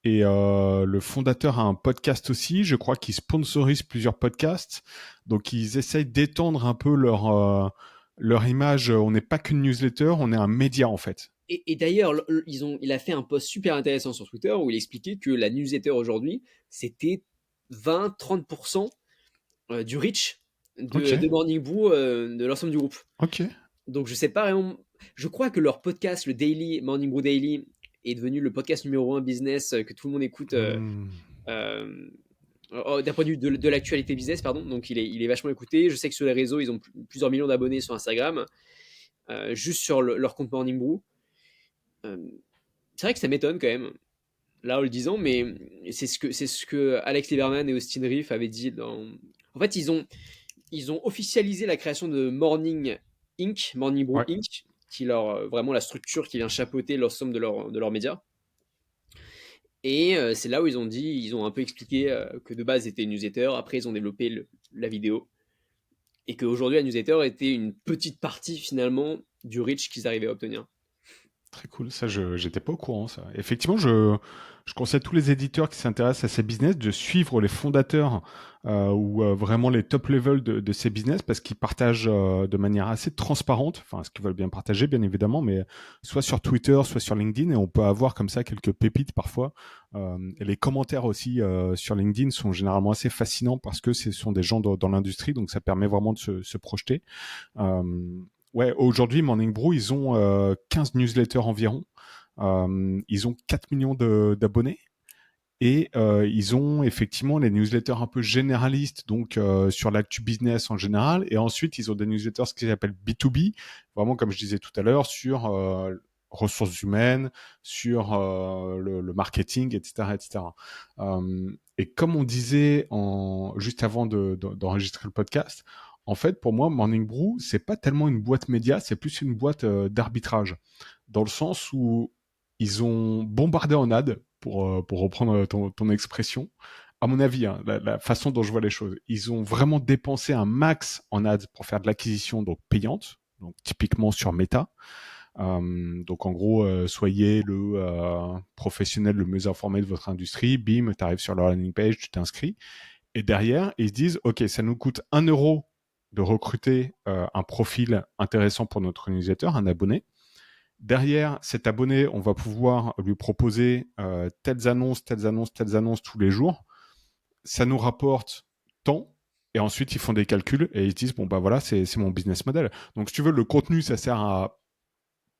Et le fondateur a un podcast aussi. Je crois qu'il sponsorise plusieurs podcasts. Donc, ils essayent d'étendre un peu leur image. On n'est pas qu'une newsletter, on est un média, en fait. Et d'ailleurs, il a fait un post super intéressant sur Twitter où il expliquait que la newsletter aujourd'hui, c'était 20-30% du reach Ok, de Morning Brew, de l'ensemble du groupe. ok. Donc je sais pas vraiment. Je crois que leur podcast, le Daily, Morning Brew Daily, est devenu le podcast numéro un business que tout le monde écoute Hmm. euh, d'un point de vue de l'actualité business, pardon. Donc il est vachement écouté. Je sais que sur les réseaux, ils ont plusieurs millions d'abonnés sur Instagram, juste sur leur compte Morning Brew. Euh, c'est vrai que ça m'étonne quand même, là en le disant, mais c'est ce que Alex Lieberman et Austin Riff avaient dit dans. En fait, ils ont officialisé la création de Morning Brew Ouais, Inc., qui est vraiment la structure qui vient chapeauter l'ensemble de leurs médias. Et c'est là où ils ont un peu expliqué que de base c'était une newsletter, après ils ont développé la vidéo, et qu'aujourd'hui la newsletter était une petite partie finalement du reach qu'ils arrivaient à obtenir. très cool. Ça, je j'étais pas au courant, ça. Effectivement, je conseille à tous les éditeurs qui s'intéressent à ces business de suivre les fondateurs ou vraiment les top level de ces business parce qu'ils partagent de manière assez transparente, enfin, ce qu'ils veulent bien partager, bien évidemment, mais soit sur Twitter, soit sur LinkedIn, et on peut avoir comme ça quelques pépites parfois. Et les commentaires aussi sur LinkedIn sont généralement assez fascinants parce que ce sont des gens dans l'industrie, donc ça permet vraiment de se projeter. Euh, ouais, aujourd'hui, Morning Brew, ils ont 15 newsletters environ. Ils ont 4 millions d'abonnés. Et ils ont effectivement les newsletters un peu généralistes, donc sur l'actu business en général. Et ensuite, ils ont des newsletters ce qu'ils appellent B2B, vraiment comme je disais tout à l'heure, sur ressources humaines, sur le marketing, etc. etc. Et comme on disait juste avant d'enregistrer le podcast, en fait, pour moi, Morning Brew, c'est pas tellement une boîte média, c'est plus une boîte d'arbitrage, dans le sens où ils ont bombardé en ad, pour reprendre ton expression. À mon avis, hein, la façon dont je vois les choses, ils ont vraiment dépensé un max en ads pour faire de l'acquisition donc payante, donc typiquement sur Meta. Donc en gros, soyez le professionnel le mieux informé de votre industrie, bim, tu arrives sur leur landing page, tu t'inscris. Et derrière, ils se disent, OK, ça nous coûte 1 € de recruter un profil intéressant pour notre newsletter, un abonné. Derrière, cet abonné, on va pouvoir lui proposer telles annonces, telles annonces, telles annonces tous les jours. Ça nous rapporte tant. Et ensuite, ils font des calculs et ils se disent, bon, bah voilà, c'est mon business model. Donc, si tu veux, le contenu, ça sert à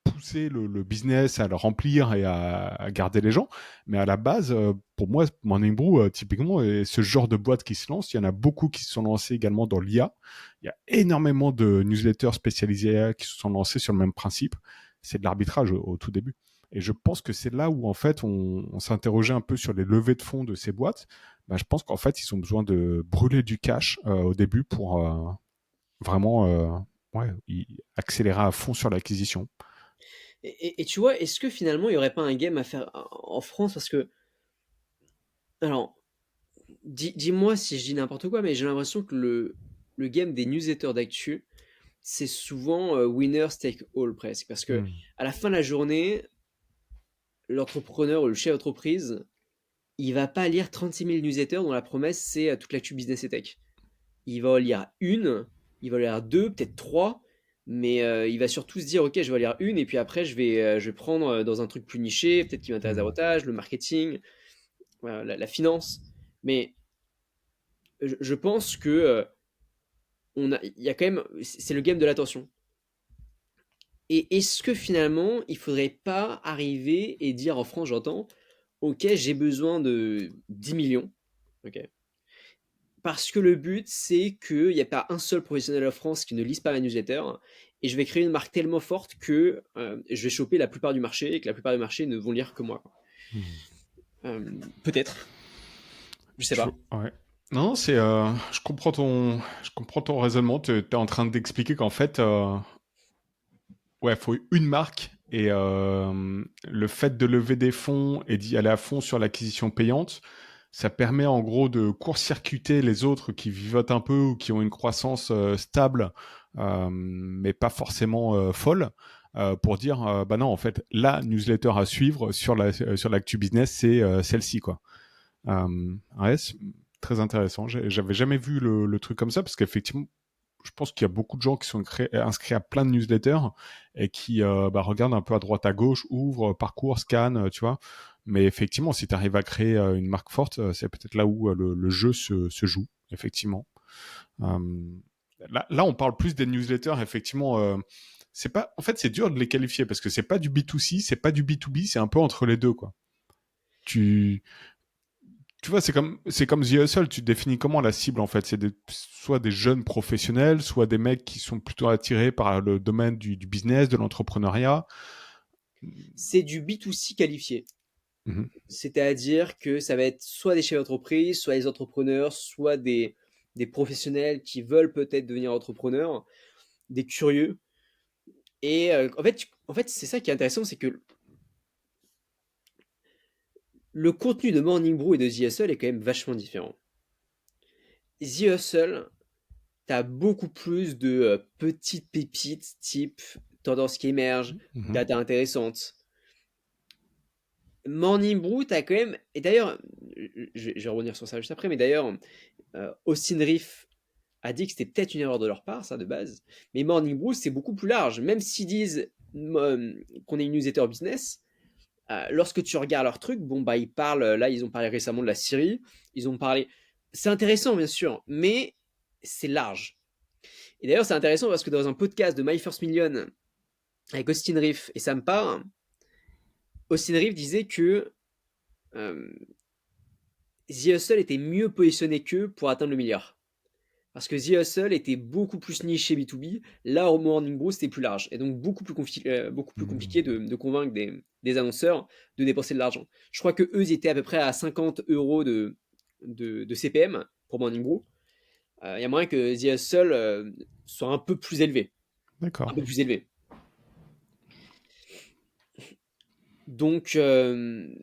pousser le business, à le remplir et à garder les gens. Mais à la base, pour moi, Morning Brew, typiquement, est ce genre de boîte qui se lance. Il y en a beaucoup qui se sont lancés également dans l'IA. Il y a énormément de newsletters spécialisés qui se sont lancés sur le même principe. C'est de l'arbitrage au tout début. Et je pense que c'est là où, en fait, on s'interrogeait un peu sur les levées de fonds de ces boîtes. Bah, je pense qu'en fait, ils ont besoin de brûler du cash au début pour vraiment ouais, accélérer à fond sur l'acquisition. Et tu vois, est-ce que finalement il n'y aurait pas un game à faire en France? Parce que, alors, dis-moi si je dis n'importe quoi, mais j'ai l'impression que le game des newsletters d'actu, c'est souvent winners take all presque. Parce que Hmm. à la fin de la journée, l'entrepreneur ou le chef d'entreprise, il va pas lire 36 000 newsletters dont la promesse c'est toute l'actu business et tech. Il va en lire une, il va en lire deux, peut-être trois, mais il va surtout se dire ok, je vais en lire une et puis après je vais prendre dans un truc plus niché, peut-être qui m'intéresse Hmm. davantage, le marketing, voilà, la finance. Mais je pense que il y a quand même, c'est le game de l'attention. Et est-ce que finalement, il faudrait pas arriver et dire en France, j'entends, ok, j'ai besoin de 10 millions, ok, parce que le but, c'est qu'il n'y a pas un seul professionnel en France qui ne lise pas ma newsletter, et je vais créer une marque tellement forte que je vais choper la plupart du marché, et que la plupart du marché ne vont lire que moi. Hmm. Peut-être, je sais pas. Ouais. Non, je comprends ton raisonnement. Tu es en train d'expliquer qu'en fait, ouais, faut une marque et le fait de lever des fonds et d'y aller à fond sur l'acquisition payante, ça permet en gros de court-circuiter les autres qui vivotent un peu ou qui ont une croissance stable, mais pas forcément folle. pour dire bah non, en fait, la newsletter à suivre sur l'actu business, c'est celle-ci, quoi. Ouais, c'est très intéressant. J'avais jamais vu le truc comme ça, parce qu'effectivement, je pense qu'il y a beaucoup de gens qui sont inscrits à plein de newsletters et qui regardent un peu à droite à gauche, ouvrent, parcours, scannent, tu vois. Mais effectivement, si tu arrives à créer une marque forte, c'est peut-être là où le jeu se joue, effectivement. Là, on parle plus des newsletters, effectivement. C'est pas, en fait, c'est dur de les qualifier parce que c'est pas du B2C, c'est pas du B2B, c'est un peu entre les deux, quoi. Tu, tu vois, c'est comme The Hustle. Tu définis comment la cible, en fait? C'est soit des jeunes professionnels, soit des mecs qui sont plutôt attirés par le domaine du business, de l'entrepreneuriat. C'est du B2C qualifié. Mhm. C'est-à-dire que ça va être soit des chefs d'entreprise, soit des entrepreneurs, soit des professionnels qui veulent peut-être devenir entrepreneurs, des curieux. Et en fait, c'est ça qui est intéressant, c'est que le contenu de Morning Brew et de The Hustle est quand même vachement différent. The Hustle, t'as beaucoup plus de petites pépites type tendance qui émerge, Mhm. data intéressante. Morning Brew, t'as quand même. Et d'ailleurs, je vais revenir sur ça juste après, mais d'ailleurs, Austin Riff a dit que c'était peut-être une erreur de leur part, ça de base. Mais Morning Brew, c'est beaucoup plus large. Même s'ils disent qu'on est une newsletter business, lorsque tu regardes leur truc, bon, bah, ils parlent. Là, ils ont parlé récemment de la Syrie. Ils ont parlé. C'est intéressant, bien sûr, mais c'est large. Et d'ailleurs, c'est intéressant parce que dans un podcast de My First Million avec Austin Riff et Sam Parr, Austin Riff disait que euh, The Hustle était mieux positionné qu'eux pour atteindre le milliard. Parce que The Hustle était beaucoup plus niché B2B, là au Morning Brew c'était plus large, et donc beaucoup plus compliqué Mhm. de convaincre des annonceurs de dépenser de l'argent. Je crois que eux ils étaient à peu près à 50 euros de CPM pour Morning Brew. Il y a moyen que The Hustle soit un peu plus élevé. Un D'accord. peu plus élevé. Donc, quelle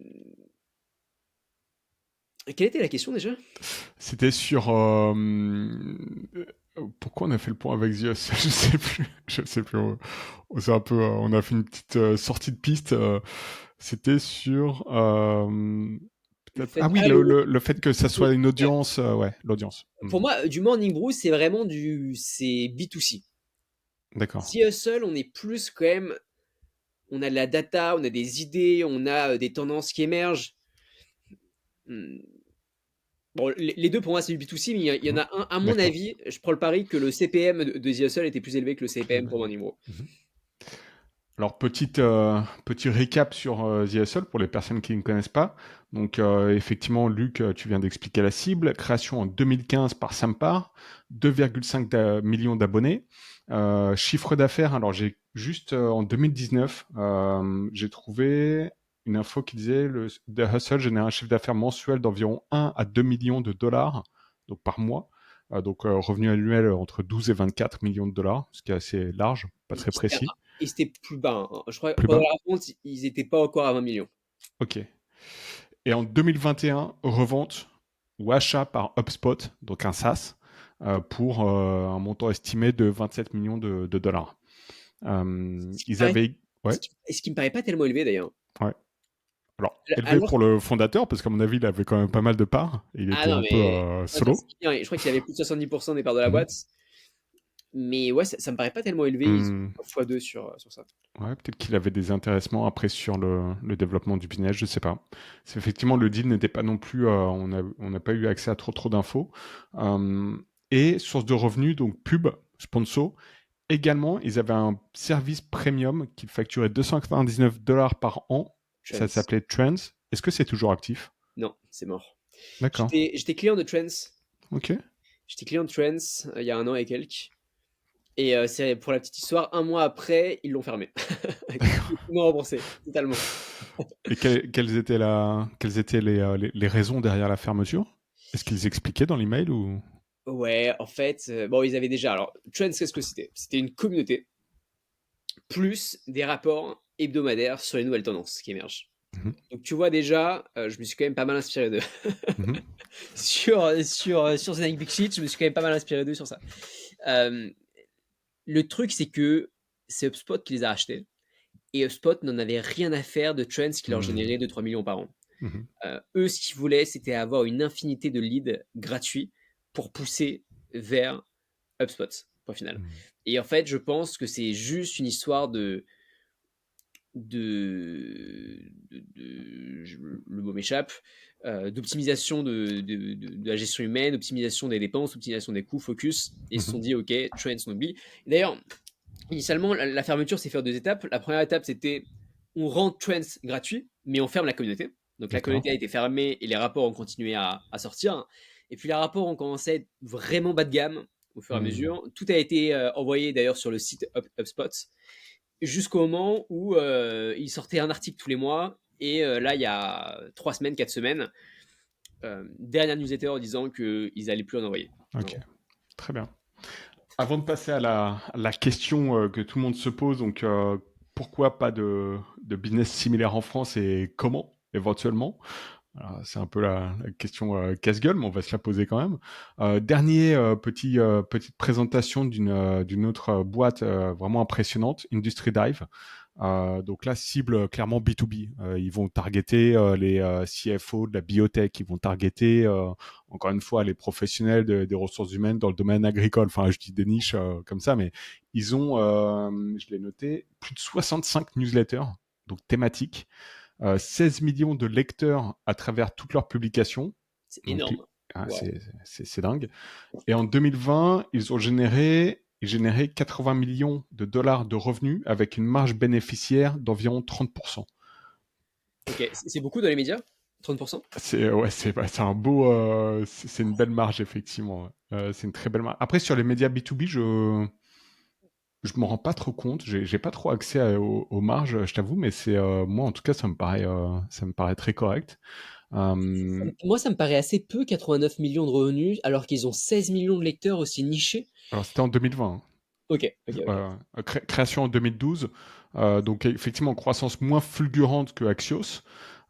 était la question déjà? C'était sur pourquoi on a fait le point avec The Hustle, je sais plus. Je sais plus. C'est un peu, on a fait une petite sortie de piste. C'était sur Le ah fait, oui, ah, le fait que ça soit une audience, ouais, l'audience. pour moi, du Morning Brew, c'est vraiment c'est B2C. D'accord. The Hustle, on est plus quand même, on a de la data, on a des idées, on a des tendances qui émergent. Hmm. Bon, les deux pour moi c'est du B2C, mais il y en Mhm. a un, à mon D'accord. avis, je prends le pari que le CPM de The Hustle était plus élevé que le Plus CPM élevé. pour Morning Brew. Mhm. Alors, petit récap sur The Hustle pour les personnes qui ne connaissent pas. Donc, effectivement, Luc, tu viens d'expliquer la cible. Création en 2015 par Sampar, 2,5 millions d'abonnés. Chiffre d'affaires, alors j'ai juste en 2019, j'ai trouvé une info qui disait The Hustle génère un chiffre d'affaires mensuel d'environ 1 à 2 millions de dollars, donc par mois. Donc, revenu annuel entre 12 et 24 millions de dollars, ce qui est assez large, pas très précis. Et c'était plus bas, hein. Je crois que Plus pendant bas. la rencontre, ils n'étaient pas encore à 20 millions. Ok. Et en 2021, revente ou achat par HubSpot, donc un SaaS, pour un montant estimé de 27 millions de dollars. Ce qui me Ils paraît, avaient... Ouais, ce qui me paraît pas tellement élevé d'ailleurs. ouais. Alors, élevé Alors, pour le fondateur, parce qu'à mon avis, il avait quand même pas mal de parts. Il ah était non, un peu mais solo. je crois qu'il avait plus de 70% des parts de la Mhm. boîte. Mais ouais, ça me paraît pas tellement élevé. Ils Hmm. ont x2 sur ça. Ouais, peut-être qu'il avait des intéressements après sur le développement du business, je sais pas. C'est effectivement le deal n'était pas non plus, on n'a pas eu accès à trop d'infos. Euh, et source de revenus, donc pub, sponsor. Également, ils avaient un service premium qui facturait 299 dollars par an. Ça Trends. s'appelait Trends. Est-ce que c'est toujours actif? Non, c'est mort. D'accord. J'étais client de Trends. Ok. J'étais client de Trends il y a un an et quelques. Et c'est pour la petite histoire, un mois après, ils l'ont fermé. Ils m'ont remboursé, totalement. Et quelles étaient les raisons derrière la fermeture? Est-ce qu'ils expliquaient dans l'email ou? Ouais, en fait, bon, ils avaient déjà. Alors, Trends, qu'est-ce que c'était? C'était une communauté, plus des rapports hebdomadaires sur les nouvelles tendances qui émergent. Mhm. Donc, tu vois déjà, je me suis quand même pas mal inspiré d'eux. Mhm. Sur Zenith Big Sheet, je me suis quand même pas mal inspiré d'eux sur ça. Euh, le truc, c'est que c'est HubSpot qui les a achetés. et HubSpot n'en avait rien à faire de trends qui leur Mmh. généraient 2-3 millions par an. Mmh. Eux, ce qu'ils voulaient, c'était avoir une infinité de leads gratuits pour pousser vers HubSpot, point final. Mmh. Et en fait, je pense que c'est juste une histoire le mot m'échappe, d'optimisation de la gestion humaine, optimisation des dépenses, optimisation des coûts, focus. Et ils se Mmh. sont dit, OK, trends, on oublie. Et d'ailleurs, initialement, la fermeture s'est fait en 2 étapes. La première étape, c'était on rend Trends gratuit, mais on ferme la communauté. Donc la D'accord. communauté a été fermée et les rapports ont continué à sortir. Et puis les rapports ont commencé à être vraiment bas de gamme au fur et à Mmh. mesure. Tout a été envoyé d'ailleurs sur le site HubSpot jusqu'au moment où il sortait un article tous les mois. Et là, il y a 3 semaines, 4 semaines, dernière newsletter en disant qu'ils n'allaient plus en envoyer. En OK, gros. très bien. Avant de passer à la question que tout le monde se pose, donc pourquoi pas de business similaire en France et comment éventuellement? Alors, c'est un peu la question casse-gueule, mais on va se la poser quand même. Dernier petite présentation d'une autre boîte vraiment impressionnante, Industry Dive. Donc là, cible clairement B2B. Ils vont targeter les CFO de la biotech, ils vont targeter encore une fois les professionnels des ressources humaines dans le domaine agricole. Enfin, je dis des niches comme ça, mais ils ont, je l'ai noté, plus de 65 newsletters, donc thématiques, 16 millions de lecteurs à travers toutes leurs publications. C'est Donc, énorme. Wow. c'est dingue. Et en 2020, ils généraient 80 millions de dollars de revenus avec une marge bénéficiaire d'environ 30%. Ok, c'est beaucoup dans les médias 30%. C'est un beau, c'est une belle marge effectivement. C'est une très belle marge. Après sur les médias B2B, je me rends pas trop compte. J'ai pas trop accès aux marges, je t'avoue, mais c'est moi en tout cas ça me paraît très correct. Euh, Moi, ça me paraît assez peu, 89 millions de revenus, alors qu'ils ont 16 millions de lecteurs aussi nichés. alors c'était en 2020. Ok, ok, ok. Création en 2012, donc effectivement croissance moins fulgurante que Axios,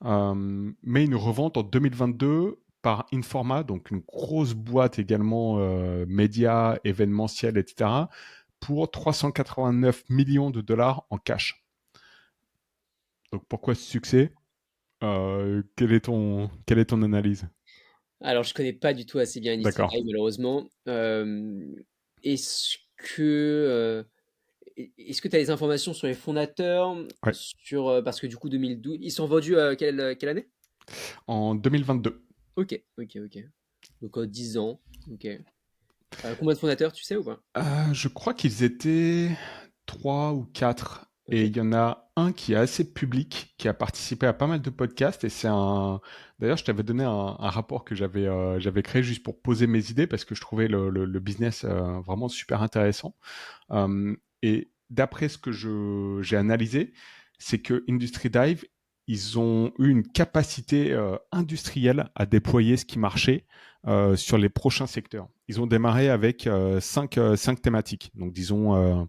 mais une revente en 2022 par Informa, donc une grosse boîte également médias, événementiel, etc., pour 389 millions de dollars en cash. Donc pourquoi ce succès? Quelle est ton analyse? Alors, je connais pas du tout assez bien Industry D'accord. Dive, malheureusement. Est-ce que est-ce que tu as des informations sur les fondateurs, Ouais. sur parce que du coup 2012, ils sont vendus quelle année? En 2022. Ok, ok, ok. Donc 10 ans. Ok. Combien de fondateurs, tu sais ou pas? Je crois qu'ils étaient 3 ou 4. Ok. Et il y en a un qui est assez public, qui a participé à pas mal de podcasts. Et c'est un. D'ailleurs, je t'avais donné un rapport que j'avais créé juste pour poser mes idées parce que je trouvais le business vraiment super intéressant. Et d'après ce que j'ai analysé, c'est que Industry Dive, ils ont eu une capacité industrielle à déployer ce qui marchait sur les prochains secteurs. Ils ont démarré avec cinq thématiques. Donc, disons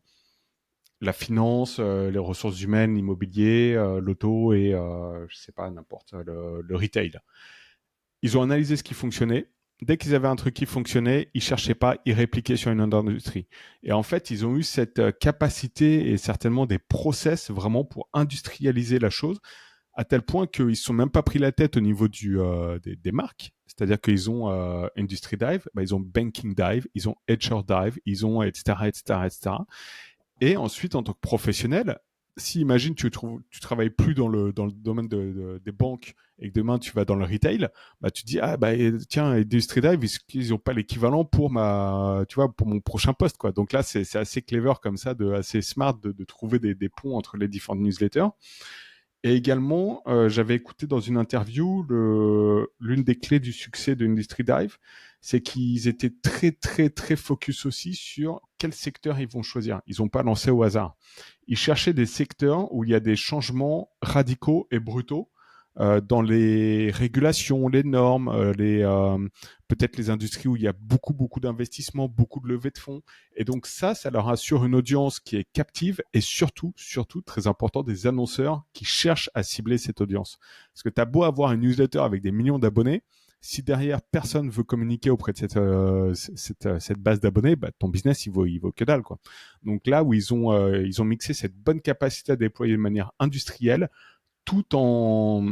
la finance, les ressources humaines, l'immobilier, l'auto et, je sais pas, n'importe, le retail. Ils ont analysé ce qui fonctionnait. Dès qu'ils avaient un truc qui fonctionnait, ils cherchaient pas, ils répliquaient sur une autre industrie. Et en fait, ils ont eu cette capacité et certainement des process vraiment pour industrialiser la chose, à tel point qu'ils ne se sont même pas pris la tête au niveau des marques. C'est-à-dire qu'ils ont Industry Dive, bah, ils ont Banking Dive, ils ont HR Dive, ils ont etc., etc., etc. Et ensuite, en tant que professionnel, si imagine tu travailles plus dans le domaine des banques et que demain tu vas dans le retail, bah tu te dis ah bah tiens Industry Dive ils ont pas l'équivalent pour pour mon prochain poste quoi. Donc là c'est assez clever comme ça, assez smart de trouver des ponts entre les différentes newsletters. Et également, j'avais écouté dans une interview l'une des clés du succès de Industry Dive, c'est qu'ils étaient très très très focus aussi sur quel secteur ils vont choisir. Ils n'ont pas lancé au hasard. Ils cherchaient des secteurs où il y a des changements radicaux et brutaux dans les régulations, les normes, peut-être les industries où il y a beaucoup beaucoup d'investissements, beaucoup de levées de fonds. Et donc ça leur assure une audience qui est captive et surtout, surtout, très important, des annonceurs qui cherchent à cibler cette audience. Parce que tu as beau avoir une newsletter avec des millions d'abonnés, Si derrière personne veut communiquer auprès de cette base d'abonnés, bah, ton business il vaut que dalle quoi. Donc là où ils ont mixé cette bonne capacité à déployer de manière industrielle, tout en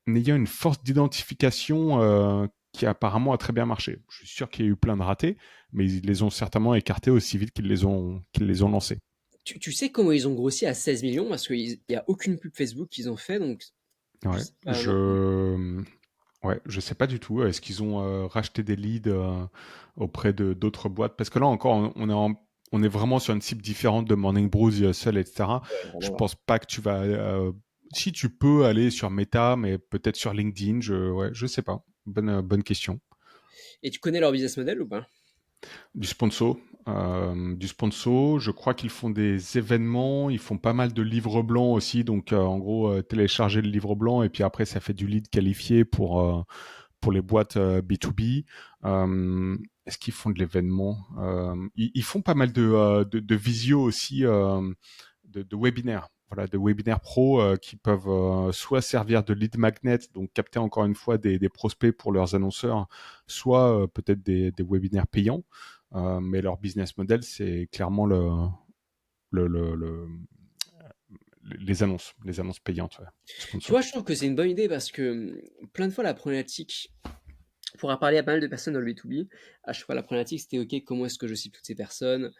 ayant une force d'identification qui apparemment a très bien marché. Je suis sûr qu'il y a eu plein de ratés, mais ils les ont certainement écartés aussi vite qu'ils les ont lancés. Tu sais comment ils ont grossi à 16 millions? Parce qu'il n'y a aucune pub Facebook qu'ils ont fait, donc je Ouais, sais pas. Non. je sais pas du tout. Est-ce qu'ils ont racheté des leads auprès de d'autres boîtes? Parce que là encore, on est vraiment sur une cible différente de Morning Brew, seul, etc. Ouais, Je vraiment là. pense pas que tu vas. Si tu peux aller sur Meta, mais peut-être sur LinkedIn, je sais pas. Bonne question. Et tu connais leur business model ou pas? Du sponsor. Je crois qu'ils font des événements, ils font pas mal de livres blancs aussi. Donc, en gros, télécharger le livre blanc et puis après, ça fait du lead qualifié pour les boîtes B2B. Est-ce qu'ils font de l'événement ils font pas mal de visio aussi, de webinaires. Voilà, de webinaires pro qui peuvent soit servir de lead magnet, donc capter encore une fois des prospects pour leurs annonceurs, soit peut-être des webinaires payants. Mais leur business model, c'est clairement le, le, le- les annonces payantes, ouais, Tu sponsor. vois, je trouve que c'est une bonne idée parce que plein de fois, la problématique, pour en parler à pas mal de personnes dans le B2B, à chaque fois, la problématique, c'était OK, comment est-ce que je cible toutes ces personnes?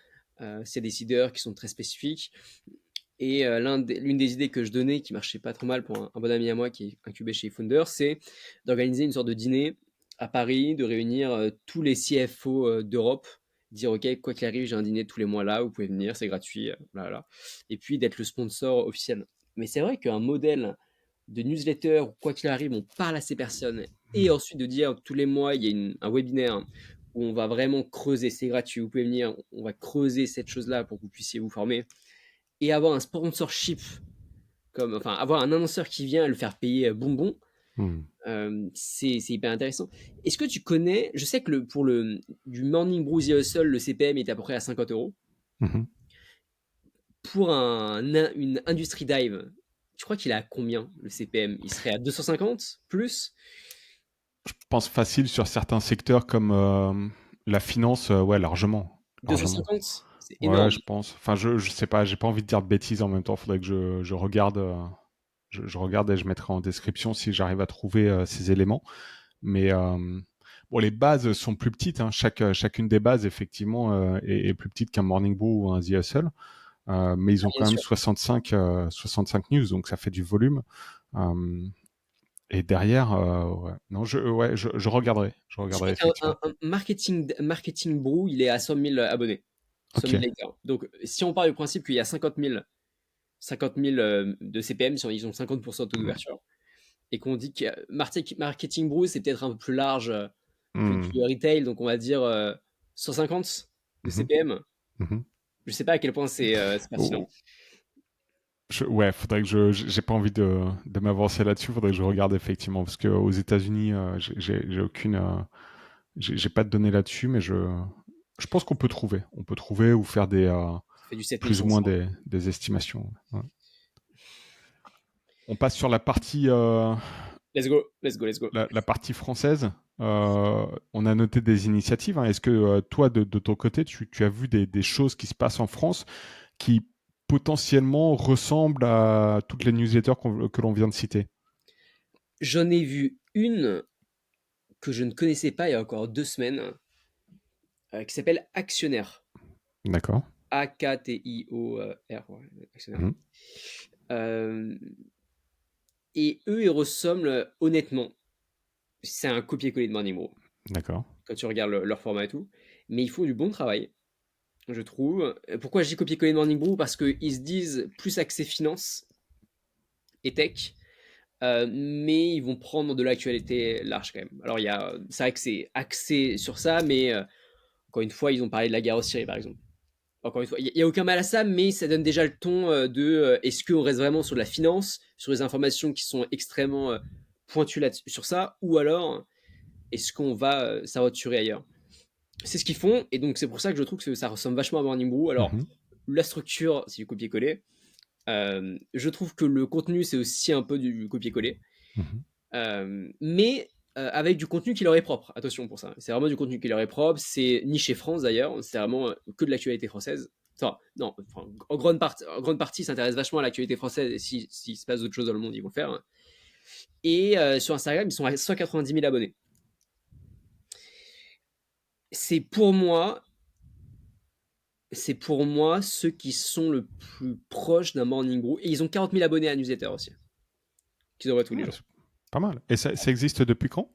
C'est des décideurs qui sont très spécifiques. Et l'une des idées que je donnais, qui marchait pas trop mal pour un bon ami à moi qui est incubé chez Founder, c'est d'organiser une sorte de dîner à Paris, de réunir tous les CFO d'Europe, dire OK, quoi qu'il arrive, j'ai un dîner tous les mois là, vous pouvez venir, c'est gratuit, voilà. Et puis d'être le sponsor officiel. Mais c'est vrai qu'un modèle de newsletter, où quoi qu'il arrive, on parle à ces personnes, et ensuite de dire tous les mois, il y a un webinaire où on va vraiment creuser, c'est gratuit, vous pouvez venir, on va creuser cette chose-là pour que vous puissiez vous former, et avoir un sponsorship, enfin avoir un annonceur qui vient le faire payer bonbon, Hmm. c'est hyper intéressant. Est-ce que tu connais, je sais que pour du Morning Brew The Hustle, le CPM est à peu près à 50 euros. Mhm. Pour une Industry Dive, tu crois qu'il est à combien le CPM? Il serait à 250 plus? Je pense facile sur certains secteurs comme la finance, ouais, largement. Largement. 250? C'est Ouais, énorme. je pense. Enfin, je sais pas, j'ai pas envie de dire de bêtises en même temps. Faudrait que je regarde, je regarde et je mettrai en description si j'arrive à trouver ces éléments. Mais bon, les bases sont plus petites. Hein. Chacune des bases, effectivement, est plus petite qu'un Morning Brew ou un The Hustle. Mais ils Ah, ont bien quand même sûr. 65 news, donc ça fait du volume. Euh, et derrière, ouais. Non, je regarderai. Je Je regarderai crois qu'un effectivement. un marketing brew, il est à 100 000 abonnés. 100 Ok. 000 likers. Donc, si on part du principe qu'il y a 50 000 de CPM, ils ont 50% de taux Hmm. d'ouverture, et qu'on dit que marketing brew, c'est peut-être un peu plus large que Hmm. du retail, donc on va dire 150 de Mhm. CPM. Mhm. Je sais pas à quel point c'est pertinent. Oh, ouais, faudrait que j'ai pas envie de m'avancer là-dessus. Faudrait que je regarde effectivement parce que aux États-Unis, j'ai aucune, j'ai pas de données là-dessus, mais je pense qu'on peut trouver. On peut trouver ou faire Ça fait du plus ou moins 7500. des estimations. Ouais. On passe sur la partie, Let's go, let's go, let's go. la partie française. On a noté des initiatives. Hein. Est-ce que toi, de ton côté, tu as vu des choses qui se passent en France qui potentiellement ressemblent à toutes les newsletters que l'on vient de citer? J'en ai vu une que je ne connaissais pas il y a encore 2 semaines, qui s'appelle Actionnaire. D'accord. Aktior, ouais, Actionnaire. Mhm. Euh, et eux, ils ressemblent honnêtement. C'est un copier-coller de Morning Brew D'accord. quand tu regardes leur format et tout. Mais ils font du bon travail, je trouve. Pourquoi je dis copier-coller de Morning Brew? Parce qu'ils se disent plus axés finance et tech, mais ils vont prendre de l'actualité large quand même. Alors, c'est vrai que c'est axé sur ça, mais encore une fois, ils ont parlé de la guerre au Syrie, par exemple. Encore une fois, il n'y a aucun mal à ça, mais ça donne déjà le ton est-ce qu'on reste vraiment sur de la finance, sur les informations qui sont extrêmement pointues là sur ça, ou alors est-ce qu'on va s'aventurer ailleurs? C'est ce qu'ils font, et donc c'est pour ça que je trouve que ça ressemble vachement à Morning Brew. Alors, Mhm. la structure, c'est du copier-coller. Je trouve que le contenu, c'est aussi un peu du copier-coller. Mhm. Mais avec du contenu qui leur est propre. Attention pour ça. C'est vraiment du contenu qui leur est propre. C'est niché France d'ailleurs. C'est vraiment que de l'actualité française. Enfin, non, enfin, en grande partie, ils s'intéressent vachement à l'actualité française. Et s'il se passe d'autres choses dans le monde, ils vont le faire. Et sur Instagram, ils sont à 190 000 abonnés. C'est pour moi, ceux qui sont le plus proches d'un morning brew. Et ils ont 40 000 abonnés à newsletter aussi, qu'ils envoient tous les Ouais, jours. c'est pas mal. Et ça existe depuis quand?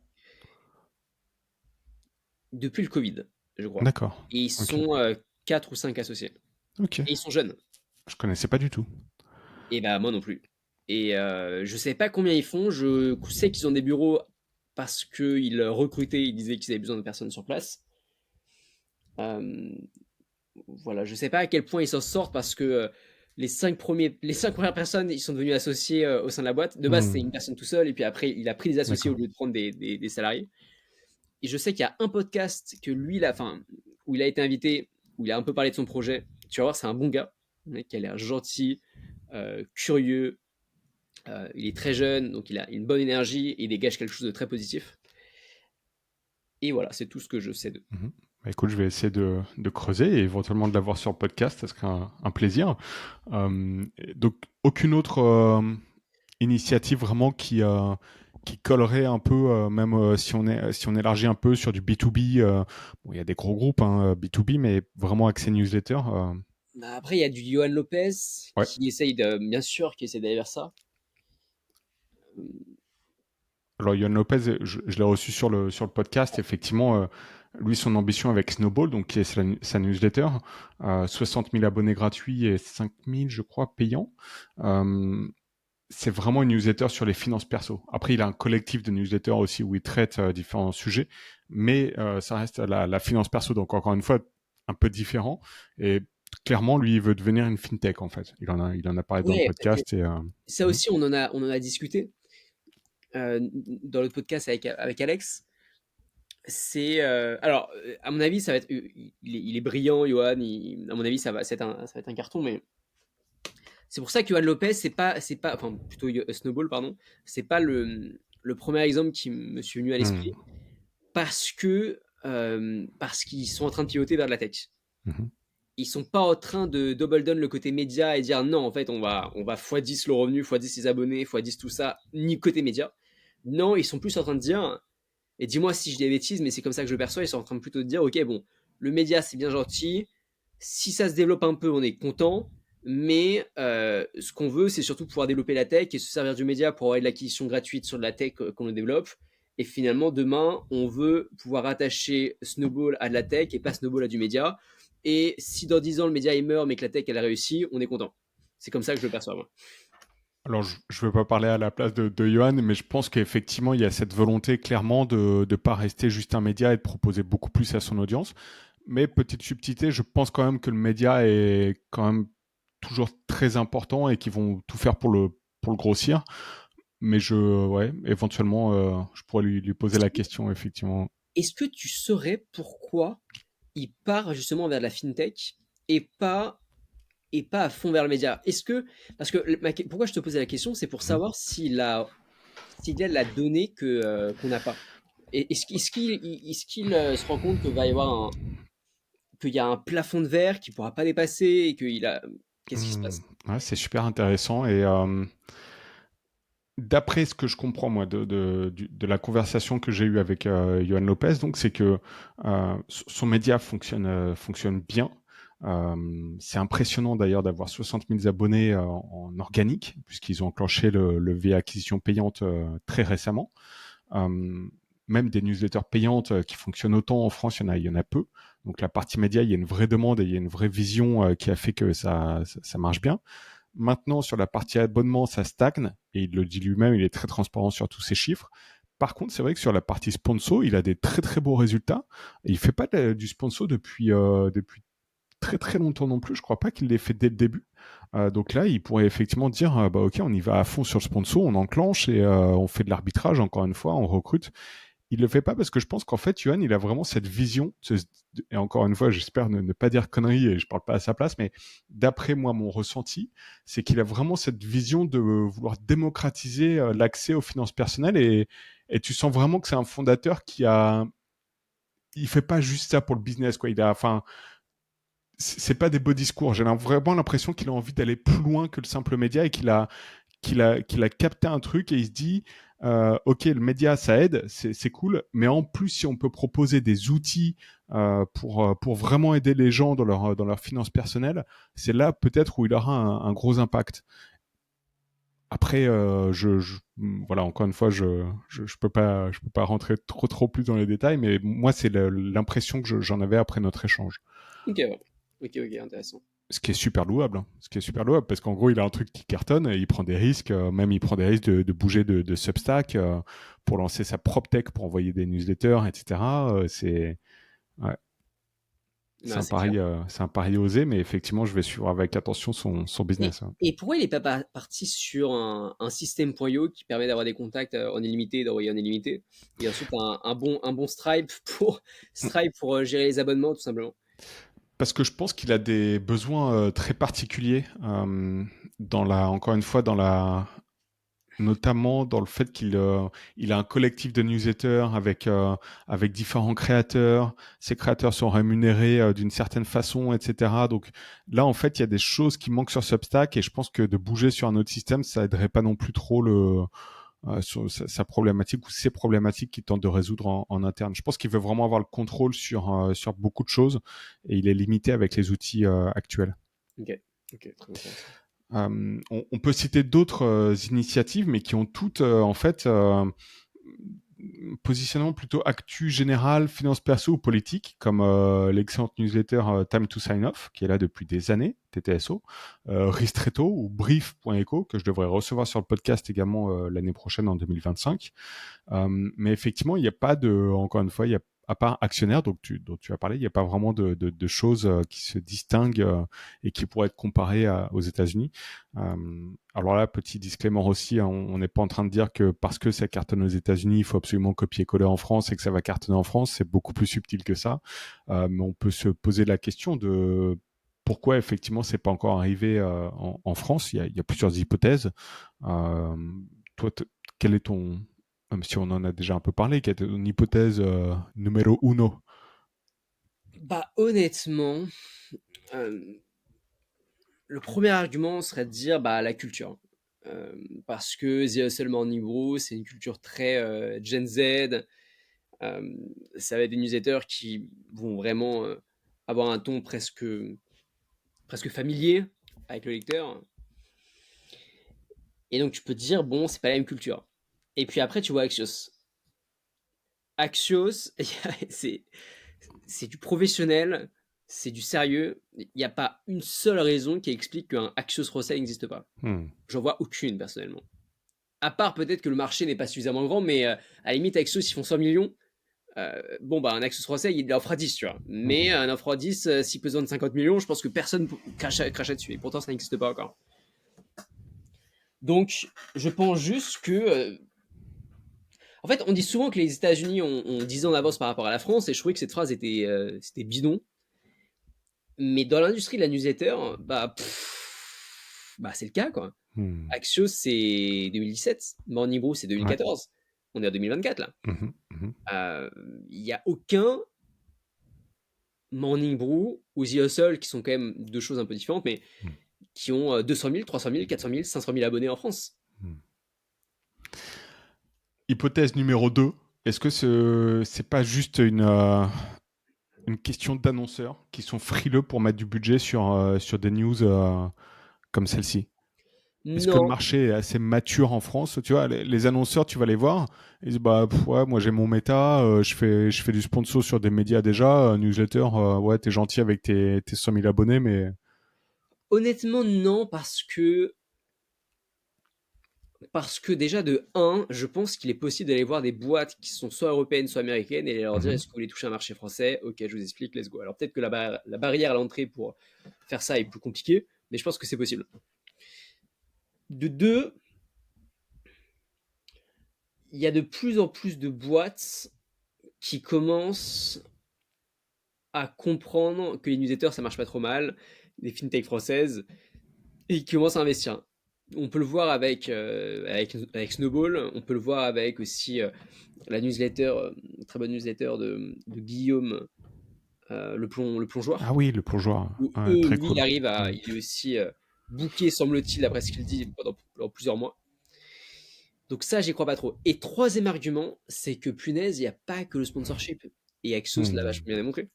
Depuis le Covid, je crois. D'accord. Et ils Ok. sont 4 ou 5 associés. Ok. Et ils sont jeunes. Je connaissais pas du tout. Et bah moi non plus. Et je sais pas combien ils font. Je sais qu'ils ont des bureaux parce qu'ils recrutaient, ils disaient qu'ils avaient besoin de personnes sur place. Euh, voilà, je sais pas à quel point ils s'en sortent parce que les cinq premières personnes, ils sont devenus associés au sein de la boîte. De base, c'était une Hmm. personne tout seul, et puis après, il a pris des associés au D'accord. lieu de prendre des salariés. Et je sais qu'il y a un podcast que lui, enfin, où il a été invité, où il a un peu parlé de son projet. Tu vas voir, c'est un bon gars, un mec qui a l'air gentil, curieux. Il est très jeune, donc il a une bonne énergie et il dégage quelque chose de très positif. Et voilà, c'est tout ce que je sais d'eux. Mhm. Bah, écoute, je vais essayer de creuser et éventuellement de l'avoir sur le podcast. Ça serait un plaisir. Donc, aucune autre initiative vraiment qui collerait un peu, même si on élargit un peu sur du B2B. Bon, il y a des gros groupes B2B, mais vraiment accès newsletter. Bah, après, il y a du Johan Lopez Ouais. bien sûr, qui essaye d'aller vers ça. Alors, Yohan Lopez, je l'ai reçu sur le podcast. Effectivement, lui, son ambition avec Snowball, donc qui est sa newsletter, 60 000 abonnés gratuits et 5 000, je crois, payants. Euh, c'est vraiment une newsletter sur les finances perso. Après, il a un collectif de newsletters aussi où il traite différents sujets, mais ça reste la finance perso. Donc, encore une fois, un peu différent. Et clairement, lui, il veut devenir une fintech, en fait. Il en a parlé dans le Ouais, podcast. Et, ça mhm, aussi, on en a discuté dans le podcast avec Alex. Alors, à mon avis, ça va être. Il est brillant, Johan. À mon avis, ça va être un carton, mais c'est pour ça que Johan Lopez, enfin, plutôt Snowball, pardon, c'est pas le premier exemple qui me suis venu à l'esprit mhm, parce qu'ils sont en train de pivoter vers de la tech. mhm. Ils sont pas en train de double down le côté média et dire non, en fait, on va x10 le revenu, x10 les abonnés, x10 tout ça, ni côté média. Non, ils sont plus en train de dire, et dis-moi si je dis des bêtises, mais c'est comme ça que je le perçois, ils sont en train plutôt de dire, ok, bon, le média c'est bien gentil, si ça se développe un peu, on est content, mais ce qu'on veut, c'est surtout pouvoir développer la tech et se servir du média pour avoir de l'acquisition gratuite sur de la tech qu'on le développe. Et finalement, demain, on veut pouvoir attacher Snowball à de la tech et pas Snowball à du média. Et si dans 10 ans, le média il meurt, mais que la tech elle a réussi, on est content. C'est comme ça que je le perçois, moi. Alors, je ne veux pas parler à la place de Johan, mais je pense qu'effectivement, il y a cette volonté clairement de ne pas rester juste un média et de proposer beaucoup plus à son audience. Mais petite subtilité, je pense quand même que le média est quand même toujours très important et qu'ils vont tout faire pour le grossir. Mais ouais, éventuellement, je pourrais lui poser Est-ce la que, question, effectivement. est-ce que tu saurais pourquoi il part justement vers la fintech et pas à fond vers le média. Parce que pourquoi je te posais la question, c'est pour Mhm. savoir s'il a la donnée qu'on n'a pas. Et est-ce qu'il se rend compte qu'il y a un plafond de verre qu'il pourra pas dépasser et qu'est-ce qui se Hmm. passe? Ouais, c'est super intéressant. Et d'après ce que je comprends, moi, de la conversation que j'ai eue avec Johan Lopez, donc, c'est que son média fonctionne bien. C'est impressionnant d'ailleurs d'avoir 60 000 abonnés en organique, puisqu'ils ont enclenché le V acquisition payante très récemment. Euh, Même des newsletters payantes qui fonctionnent autant en France, il y en a peu. Donc la partie média, il y a une vraie demande et il y a une vraie vision qui a fait que ça marche bien. Maintenant, sur la partie abonnement, ça stagne, et il le dit lui-même, il est très transparent sur tous ces chiffres. Par contre, c'est vrai que sur la partie sponsor, il a des très très beaux résultats. Et il fait pas du sponsor depuis très très longtemps non plus. Je crois pas qu'il l'ait fait dès le début. Donc là, il pourrait effectivement dire, bah ok, on y va à fond sur le sponsor, on enclenche et on fait de l'arbitrage encore une fois, on recrute. Il le fait pas parce que je pense qu'en fait, Johan, il a vraiment cette vision. Et encore une fois, j'espère ne pas dire conneries et je parle pas à sa place, mais d'après moi, mon ressenti, c'est qu'il a vraiment cette vision de vouloir démocratiser l'accès aux finances personnelles Et tu sens vraiment que c'est un fondateur il fait pas juste ça pour le business, quoi. Enfin, c'est pas des beaux discours. J'ai vraiment l'impression qu'il a envie d'aller plus loin que le simple média et qu'il a capté un truc et il se dit ok, le média ça aide, c'est cool, mais en plus si on peut proposer des outils pour vraiment aider les gens dans leurs finances personnelles, c'est là peut-être où il aura un gros impact. Après, voilà, encore une fois, je peux pas rentrer trop plus dans les détails, mais moi c'est l'impression que j'en avais après notre échange. Ok, ouais. Ok, ok, intéressant. Ce qui est super louable, hein. Ce qui est super louable, parce qu'en gros, il a un truc qui cartonne et il prend des risques, même il prend des risques de bouger de Substack pour lancer sa propre tech, pour envoyer des newsletters, etc. Ouais, Non, c'est clair. c'est un pari osé, mais effectivement, je vais suivre avec attention son Et, business, hein. et pourquoi il n'est pas parti sur un système.io qui permet d'avoir des contacts en illimité, d'envoyer en illimité, et ensuite un bon Stripe pour gérer les abonnements, tout simplement. Parce que je pense qu'il a des besoins très particuliers encore une fois, notamment dans le fait il a un collectif de newsletters avec différents créateurs. Ces créateurs sont rémunérés d'une certaine façon, etc. Donc là, en fait, il y a des choses qui manquent sur Substack et je pense que de bouger sur un autre système, ça aiderait pas non plus trop sur sa problématique ou ses problématiques qu'il tente de résoudre en interne. Je pense qu'il veut vraiment avoir le contrôle sur beaucoup de choses et il est limité avec les outils actuels. Ok, ok, très intéressant. On peut citer d'autres initiatives, mais qui ont toutes en fait positionnement plutôt actu général, finance perso ou politique, comme l'excellente newsletter Time to Sign Off, qui est là depuis des années, TTSO, Ristretto ou Brief.eco, que je devrais recevoir sur le podcast également l'année prochaine en 2025. Mais effectivement, il n'y a pas encore une fois, il y a à part actionnaire dont tu as parlé, il n'y a pas vraiment de choses qui se distinguent et qui pourraient être comparées aux États-Unis. Alors là, petit disclaimer aussi, hein, on n'est pas en train de dire que parce que ça cartonne aux États-Unis, il faut absolument copier-coller en France et que ça va cartonner en France. C'est beaucoup plus subtil que ça. Mais on peut se poser la question de pourquoi effectivement c'est pas encore arrivé en France. Il y a plusieurs hypothèses. Euh, toi, quel est même si on en a déjà un peu parlé, quelle est ton hypothèse numéro uno? Bah, honnêtement, euh, le premier argument serait de dire bah, la culture. Parce que The Hustle Morning Brew, c'est une culture très Gen Z. Euh, Ça va être des newsletters qui vont vraiment avoir un ton presque familier avec le lecteur. Et donc tu peux te dire, bon, c'est pas la même culture. Et puis après, tu vois Axios. Axios, c'est c'est du professionnel, c'est du sérieux. Il n'y a pas une seule raison qui explique qu'un Axios Rossel n'existe pas. Hmm. J'en vois aucune personnellement. À part peut-être que le marché n'est pas suffisamment grand, mais à la limite, Axios, ils font 100 millions. Bon, bah, un Axios Rossel, il offre à 10, tu vois. Mais Mhm. un offre à 10, s'il besoin de 50 millions, je pense que personne crache dessus. Et pourtant, ça n'existe pas encore. Donc, je pense juste que. En fait, on dit souvent que les États-Unis ont 10 ans d'avance par rapport à la France, et je trouvais que cette phrase c'était bidon. Mais dans l'industrie de la newsletter, bah c'est le cas, quoi. Hmm. Axios, c'est 2017. Morning Brew, c'est Ouais. 2014. On est en 2024, là. Mhm. Mhm. Il n'y a aucun Morning Brew ou The Hustle, qui sont quand même deux choses un peu différentes, mais Hmm. qui ont 200 000, 300 000, 400 000, 500 000 abonnés en France. Hmm. Hypothèse numéro 2. Est-ce que c'est pas juste une question d'annonceurs qui sont frileux pour mettre du budget sur des news comme celle-ci? Est-ce que le Non, marché est assez mature en France? Tu vois, les annonceurs, tu vas les voir, ils disent bah ouais, moi j'ai mon méta, je fais du sponsor sur des médias déjà, newsletter, ouais, t'es gentil avec tes 100 000 abonnés, mais honnêtement, non, parce que déjà de un, je pense qu'il est possible d'aller voir des boîtes qui sont soit européennes, soit américaines et leur dire Mhm. est-ce que vous voulez toucher un marché français? Ok, je vous explique, let's go. Alors peut-être que la barrière à l'entrée pour faire ça est plus compliquée, mais je pense que c'est possible. De deux, il y a de plus en plus de boîtes qui commencent à comprendre que les newsletters ça marche pas trop mal, les fintechs françaises, et qui commencent à investir. On peut le voir avec Snowball, on peut le voir avec aussi la newsletter, très bonne newsletter de Guillaume, le plongeoir, Ah oui, le plongeoir, où ouais, très lui, cool. il est aussi booké, semble-t-il, d'après ce qu'il dit, pendant plusieurs mois. Donc ça, j'y crois pas trop. Et troisième argument, c'est que punaise, il n'y a pas que le sponsorship. Et Axios l'a Hmm. vachement bien démontré.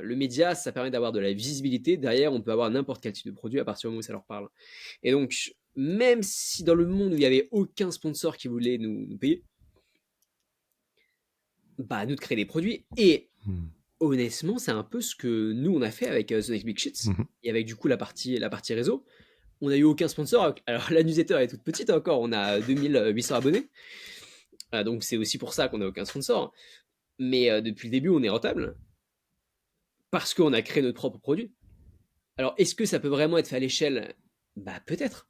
Le média, ça permet d'avoir de la visibilité. Derrière, on peut avoir n'importe quel type de produit à partir du moment où ça leur parle. Et donc, même si dans le monde où il n'y avait aucun sponsor qui voulait nous payer, bah à nous de créer des produits. Et Hmm. honnêtement, c'est un peu ce que nous, on a fait avec The Next Big Shits. Mhm. Et avec du coup la partie réseau. On n'a eu aucun sponsor. Alors la newsletter est toute petite encore, on a 2800 abonnés. Donc c'est aussi pour ça qu'on n'a aucun sponsor. Mais depuis le début, on est rentable parce qu'on a créé notre propre produit. Alors, est-ce que ça peut vraiment être fait à l'échelle? Bah, peut-être.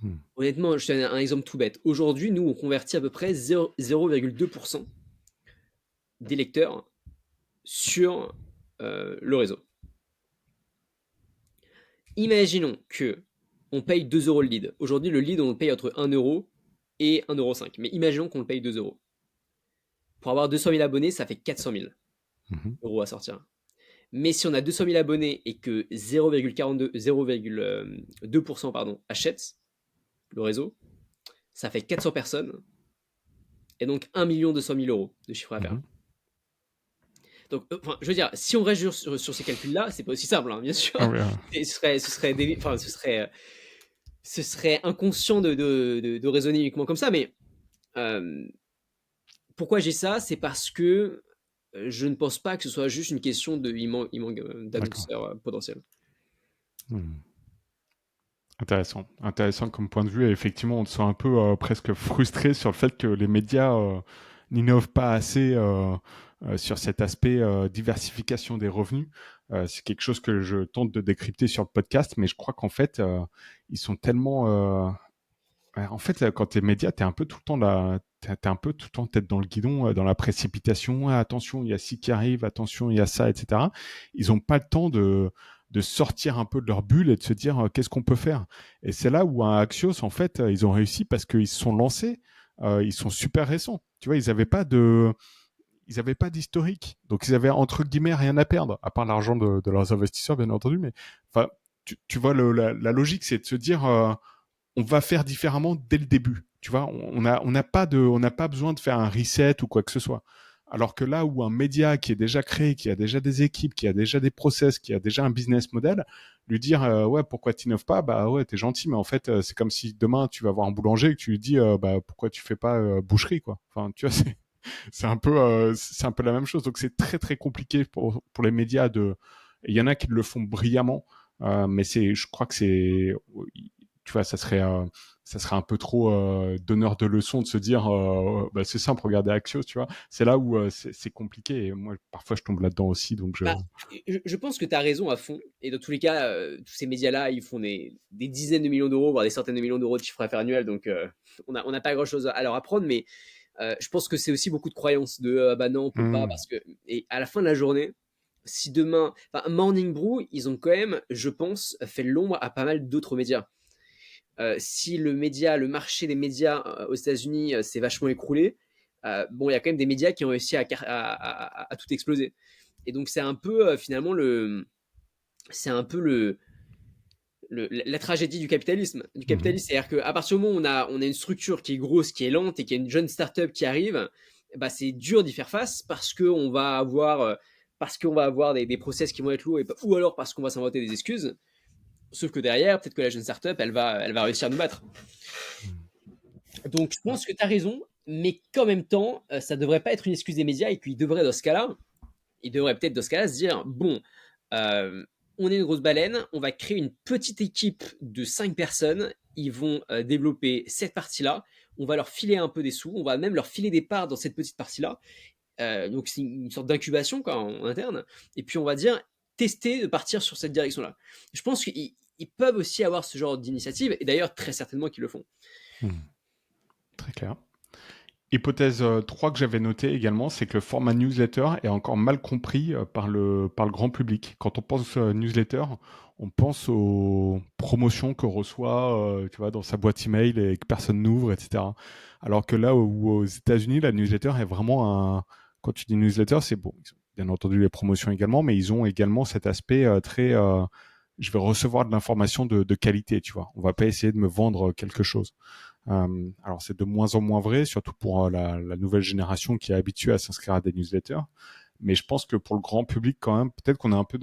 Hmm. Honnêtement, je te donne un exemple tout bête. Aujourd'hui, nous, on convertit à peu près 0,2% des lecteurs sur le réseau. Imaginons que on paye 2 euros le lead. Aujourd'hui, le lead, on le paye entre 1 euro et 1,5 €. Mais imaginons qu'on le paye 2 euros. Pour avoir 200 000 abonnés, ça fait 400 000 Mhm. euros à sortir. Mais si on a 200 000 abonnés et que 0,2% pardon, achètent le réseau, ça fait 400 personnes et donc 1 200 000 euros de chiffre d'affaires. Mhm. Donc, je veux dire, si on reste sur ces calculs-là, c'est pas aussi simple, hein, bien sûr. Ah ouais, Ce serait inconscient de raisonner uniquement comme ça, mais euh, pourquoi j'ai ça? C'est parce que je ne pense pas que ce soit juste une question il manque d'accord. d'annonceurs potentiels. Hmm. Intéressant, intéressant comme point de vue. Et effectivement, on se sent un peu presque frustré sur le fait que les médias n'innovent pas assez sur cet aspect diversification des revenus. C'est quelque chose que je tente de décrypter sur le podcast, mais je crois qu'en fait, ils sont tellement. Ouais, en fait, quand t'es média, t'es un peu tout le temps là, t'es un peu tout le temps tête dans le guidon, dans la précipitation. Ah, attention, il y a ci qui arrive, attention, il y a ça, etc. Ils ont pas le temps de sortir un peu de leur bulle et de se dire qu'est-ce qu'on peut faire. Et c'est là où à Axios, en fait, ils ont réussi parce qu'ils se sont lancés. Ils sont super récents. Tu vois, ils avaient pas d'historique, donc ils avaient entre guillemets rien à perdre, à part l'argent de leurs investisseurs, bien entendu. Mais enfin, tu vois, la logique, c'est de se dire on va faire différemment dès le début. Tu vois, on n'a pas besoin de faire un reset ou quoi que ce soit. Alors que là où un média qui est déjà créé, qui a déjà des équipes, qui a déjà des process, qui a déjà un business model, lui dire ouais pourquoi tu n'innoves pas, bah ouais t'es gentil, mais en fait c'est comme si demain tu vas voir un boulanger et que tu lui dis bah pourquoi tu fais pas boucherie quoi. Enfin tu vois c'est un peu la même chose. Donc c'est très très compliqué pour les médias de. Il y en a qui le font brillamment, mais je crois que tu vois, ça serait un peu trop donneur de leçons de se dire, bah, c'est simple, regardez Axios, tu vois. C'est là où c'est compliqué. Et moi, parfois, je tombe là-dedans aussi, donc je. Bah, je pense que tu as raison à fond. Et dans tous les cas, tous ces médias-là, ils font des dizaines de millions d'euros, voire des centaines de millions d'euros de chiffre d'affaires annuel. Donc, on n'a pas grand-chose à leur apprendre. Mais je pense que c'est aussi beaucoup de croyances de bah non, on peut pas. Hmm. Parce que, et à la fin de la journée, si demain. Enfin, Morning Brew, ils ont quand même, je pense, fait l'ombre à pas mal d'autres médias. Si le marché des médias aux États-Unis s'est vachement écroulé, bon, il y a quand même des médias qui ont réussi à tout exploser. Et donc c'est un peu finalement c'est un peu la tragédie du capitalisme. Mhm. C'est-à-dire qu'à partir du moment où on a une structure qui est grosse, qui est lente et qui a une jeune startup qui arrive, bah c'est dur d'y faire face parce qu'on va avoir des process qui vont être lourds ou alors parce qu'on va s'inventer des excuses. Sauf que derrière, peut-être que la jeune startup, elle va réussir à nous battre. Donc je Ouais. pense que tu as raison, mais qu'en même temps, ça devrait pas être une excuse des médias et qu'ils devraient dans ce cas-là, ils devraient peut-être dans ce cas-là se dire bon, euh, on est une grosse baleine, on va créer une petite équipe de 5 personnes, ils vont développer cette partie-là, on va leur filer un peu des sous, on va même leur filer des parts dans cette petite partie-là. Donc c'est une sorte d'incubation quoi, en interne. Et puis on va dire tester de partir sur cette direction-là. Je pense qu'ils peuvent aussi avoir ce genre d'initiative, et d'ailleurs très certainement qu'ils le font. Hmm. Très clair. Hypothèse 3 que j'avais notée également, c'est que le format newsletter est encore mal compris par le grand public. Quand on pense newsletter, on pense aux promotions que reçoit tu vois, dans sa boîte email et que personne n'ouvre, etc. Alors que là où aux États-Unis, la newsletter est vraiment un. Quand tu dis newsletter, c'est bon. Ils ont bien entendu les promotions également, mais ils ont également cet aspect très. Je vais recevoir de l'information de qualité, tu vois. On va pas essayer de me vendre quelque chose. Alors c'est de moins en moins vrai, surtout pour la nouvelle génération qui est habituée à s'inscrire à des newsletters. Mais je pense que pour le grand public, quand même, peut-être qu'on est un peu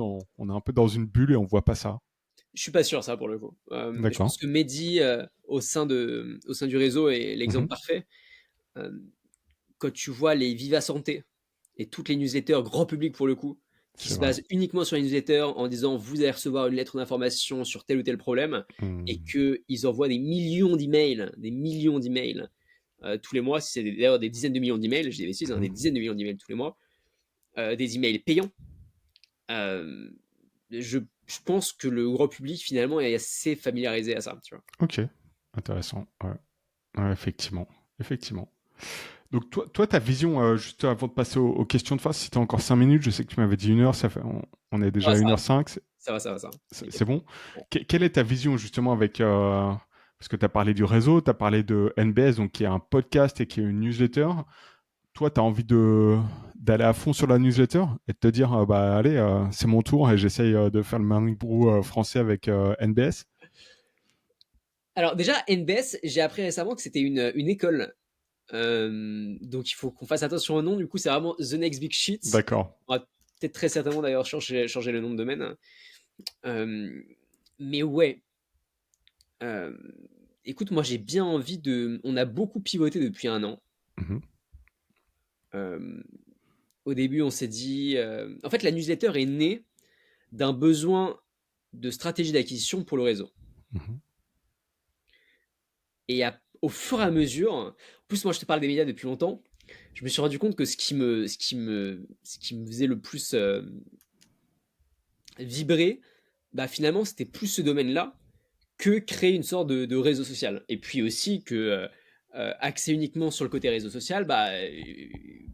dans une bulle et on voit pas ça. Je suis pas sûr ça pour le coup. Je D'accord. pense que Mehdi, au sein du réseau est l'exemple Mhm. parfait. Hem, Quand tu vois les Viva Santé et toutes les newsletters grand public pour le coup, qui C'est se vrai. basent uniquement sur les newsletters en disant: «Vous allez recevoir une lettre d'information sur tel ou tel problème» et Hmm. qu'ils envoient des millions d'emails, tous les mois. Si c'est d'ailleurs des dizaines de millions d'emails, je dis des bêtises, hein, Mhm. des dizaines de millions d'emails tous les mois, des emails payants. Hem, je pense que le grand public finalement est assez familiarisé à ça, tu vois? Ok. Intéressant. Ouais. Ouais, effectivement. Effectivement. Donc toi, ta vision, juste avant de passer aux questions de face, si tu as encore 5 minutes, je sais que tu m'avais dit 1 heure, on est Ça va, déjà à ça 1h05, ça va, c'est t'inquiète. bon. Bon. Quelle est ta vision justement avec... parce que tu as parlé du réseau, tu as parlé de NBS, donc qui est un podcast et qui est une newsletter. Toi, tu as envie d'aller à fond sur la newsletter et de te dire, bah allez, c'est mon tour et j'essaye de faire le Morning Brew français avec NBS. Alors déjà, NBS, j'ai appris récemment que c'était une école. Donc il faut qu'on fasse attention au nom. Du coup, c'est vraiment The Next Big Shit. D'accord. On va peut-être très certainement d'ailleurs changer le nom de domaine. Euh, mais ouais, euh, écoute, moi j'ai bien envie de. On a beaucoup pivoté depuis 1 an. Mhm, Euh, Au début, on s'est dit. En fait, la newsletter est née d'un besoin de stratégie d'acquisition pour le réseau. mhm, Et au fur et à mesure, en plus, moi je te parle des médias depuis longtemps, je me suis rendu compte que ce qui me faisait le plus vibrer, bah finalement c'était plus ce domaine-là que créer une sorte de réseau social. Et puis aussi que axer uniquement sur le côté réseau social, bah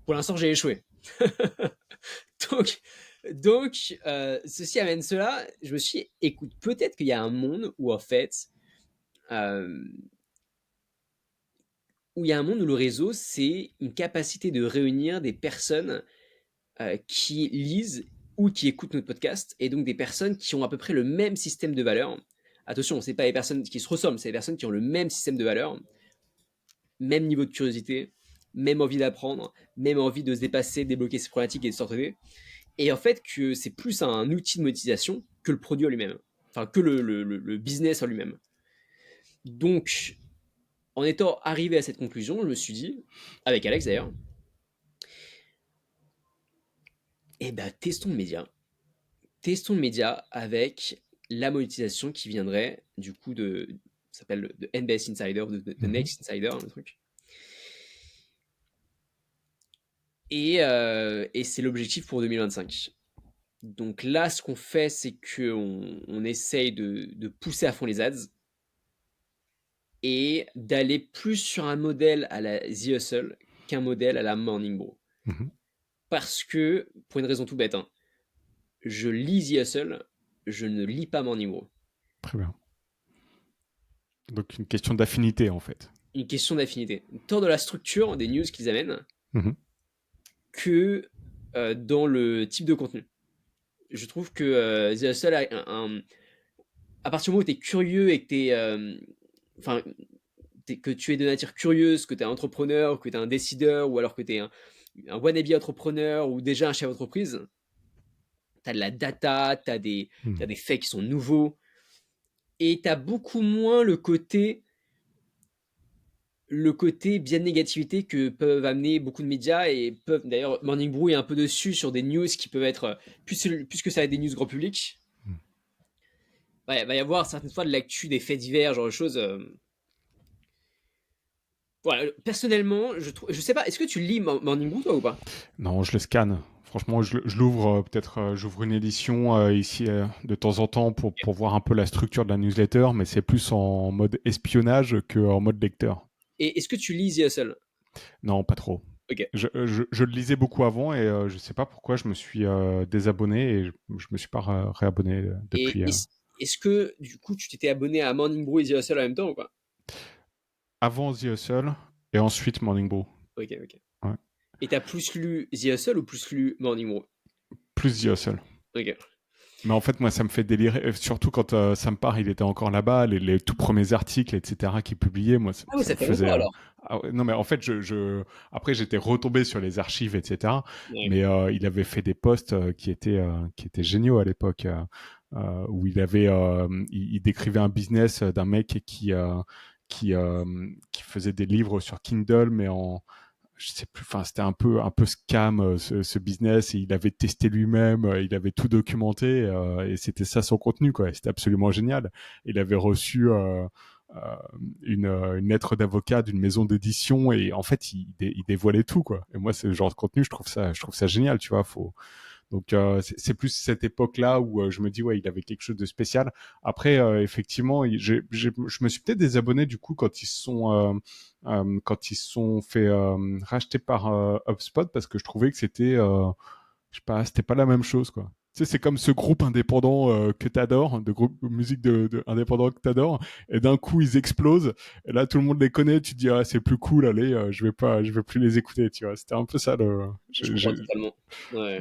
pour l'instant j'ai échoué. donc, ceci amène cela. Je me suis dit, écoute, peut-être qu'il y a un monde où en fait, euh, où il y a un monde où le réseau, c'est une capacité de réunir des personnes qui lisent ou qui écoutent notre podcast, et donc des personnes qui ont à peu près le même système de valeurs. Attention, c'est pas les personnes qui se ressemblent, c'est les personnes qui ont le même système de valeurs, même niveau de curiosité, même envie d'apprendre, même envie de se dépasser, débloquer ses problématiques et de s'entraider. Et en fait, que c'est plus un outil de monétisation que le produit en lui-même. Enfin, que le business en lui-même. Donc, en étant arrivé à cette conclusion, je me suis dit, avec Alex d'ailleurs, eh ben, testons le média. Testons le média avec la monétisation qui viendrait du coup ça s'appelle de NBS Insider, de mhm. Next Insider, le truc. Et c'est l'objectif pour 2025. Donc là, ce qu'on fait, c'est qu'on essaye de pousser à fond les ads et d'aller plus sur un modèle à la The Hustle qu'un modèle à la Morning Brew. Mhm. Parce que, pour une raison tout bête, hein, je lis The Hustle, je ne lis pas Morning Brew. Très bien. Donc une question d'affinité en fait. Une question d'affinité. Tant dans la structure des news qu'ils amènent Mhm, que dans le type de contenu. Je trouve que The Hustle a à partir du moment où tu es curieux et que enfin, que tu es de nature curieuse, que tu es un entrepreneur, que tu es un décideur, ou alors que tu es un wannabe entrepreneur ou déjà un chef d'entreprise, tu as de la data, mhm. t'as des faits qui sont nouveaux, et tu as beaucoup moins le côté bien négativité que peuvent amener beaucoup de médias et peuvent d'ailleurs Morning Brew est un peu dessus sur des news qui peuvent être puisque ça va être des news grand public. Va y avoir certaines fois de l'actu, des faits divers, genre de choses. Voilà, personnellement, je sais pas, est-ce que tu lis Morning Brew toi ou pas? Non, je le scanne. Franchement, je l'ouvre, peut-être j'ouvre une édition ici de temps en temps pour voir un peu la structure de la newsletter, mais c'est plus en mode espionnage qu'en mode lecteur. Et est-ce que tu lis The Hustle? Non, pas trop. Ok. Je le lisais beaucoup avant et je sais pas pourquoi je me suis désabonné et je me suis pas réabonné Et depuis. est-ce que, du coup, tu t'étais abonné à Morning Brew et The Hustle en même temps ou pas? Avant The Hustle et ensuite Morning Brew. Ok, ok. Ouais. Et t'as plus lu The Hustle ou plus lu Morning Brew? Plus The Hustle. Ok. Mais en fait, moi, ça me fait délirer, surtout quand ça me part, il était encore là-bas, les tout premiers articles, etc., qu'il publiait, moi, Ah oui, ça ça me fait faisait. longtemps alors. Ah ouais, non, mais en fait, après, j'étais retombé sur les archives, etc., Ouais. mais il avait fait des posts qui étaient géniaux à l'époque, où il décrivait un business d'un mec qui faisait des livres sur Kindle, mais en je sais plus, enfin c'était un peu scam ce business et il avait testé lui-même, il avait tout documenté et c'était ça son contenu quoi. C'était absolument génial. Il avait reçu euh, une lettre d'avocat d'une maison d'édition et en fait il dévoilait tout quoi. Et moi ce genre de contenu je trouve ça génial tu vois. Donc c'est plus cette époque-là où je me dis ouais il avait quelque chose de spécial. Après effectivement je me suis peut-être désabonné du coup quand ils se sont fait racheter par HubSpot parce que je trouvais que je sais pas c'était pas la même chose quoi. Tu sais, c'est comme ce groupe indépendant que t'adores, de groupe musique indépendant que t'adores, et d'un coup ils explosent, et là tout le monde les connaît, tu te dis ah c'est plus cool, allez, je vais plus les écouter, tu vois. C'était un peu ça le. Je comprends totalement. Ouais.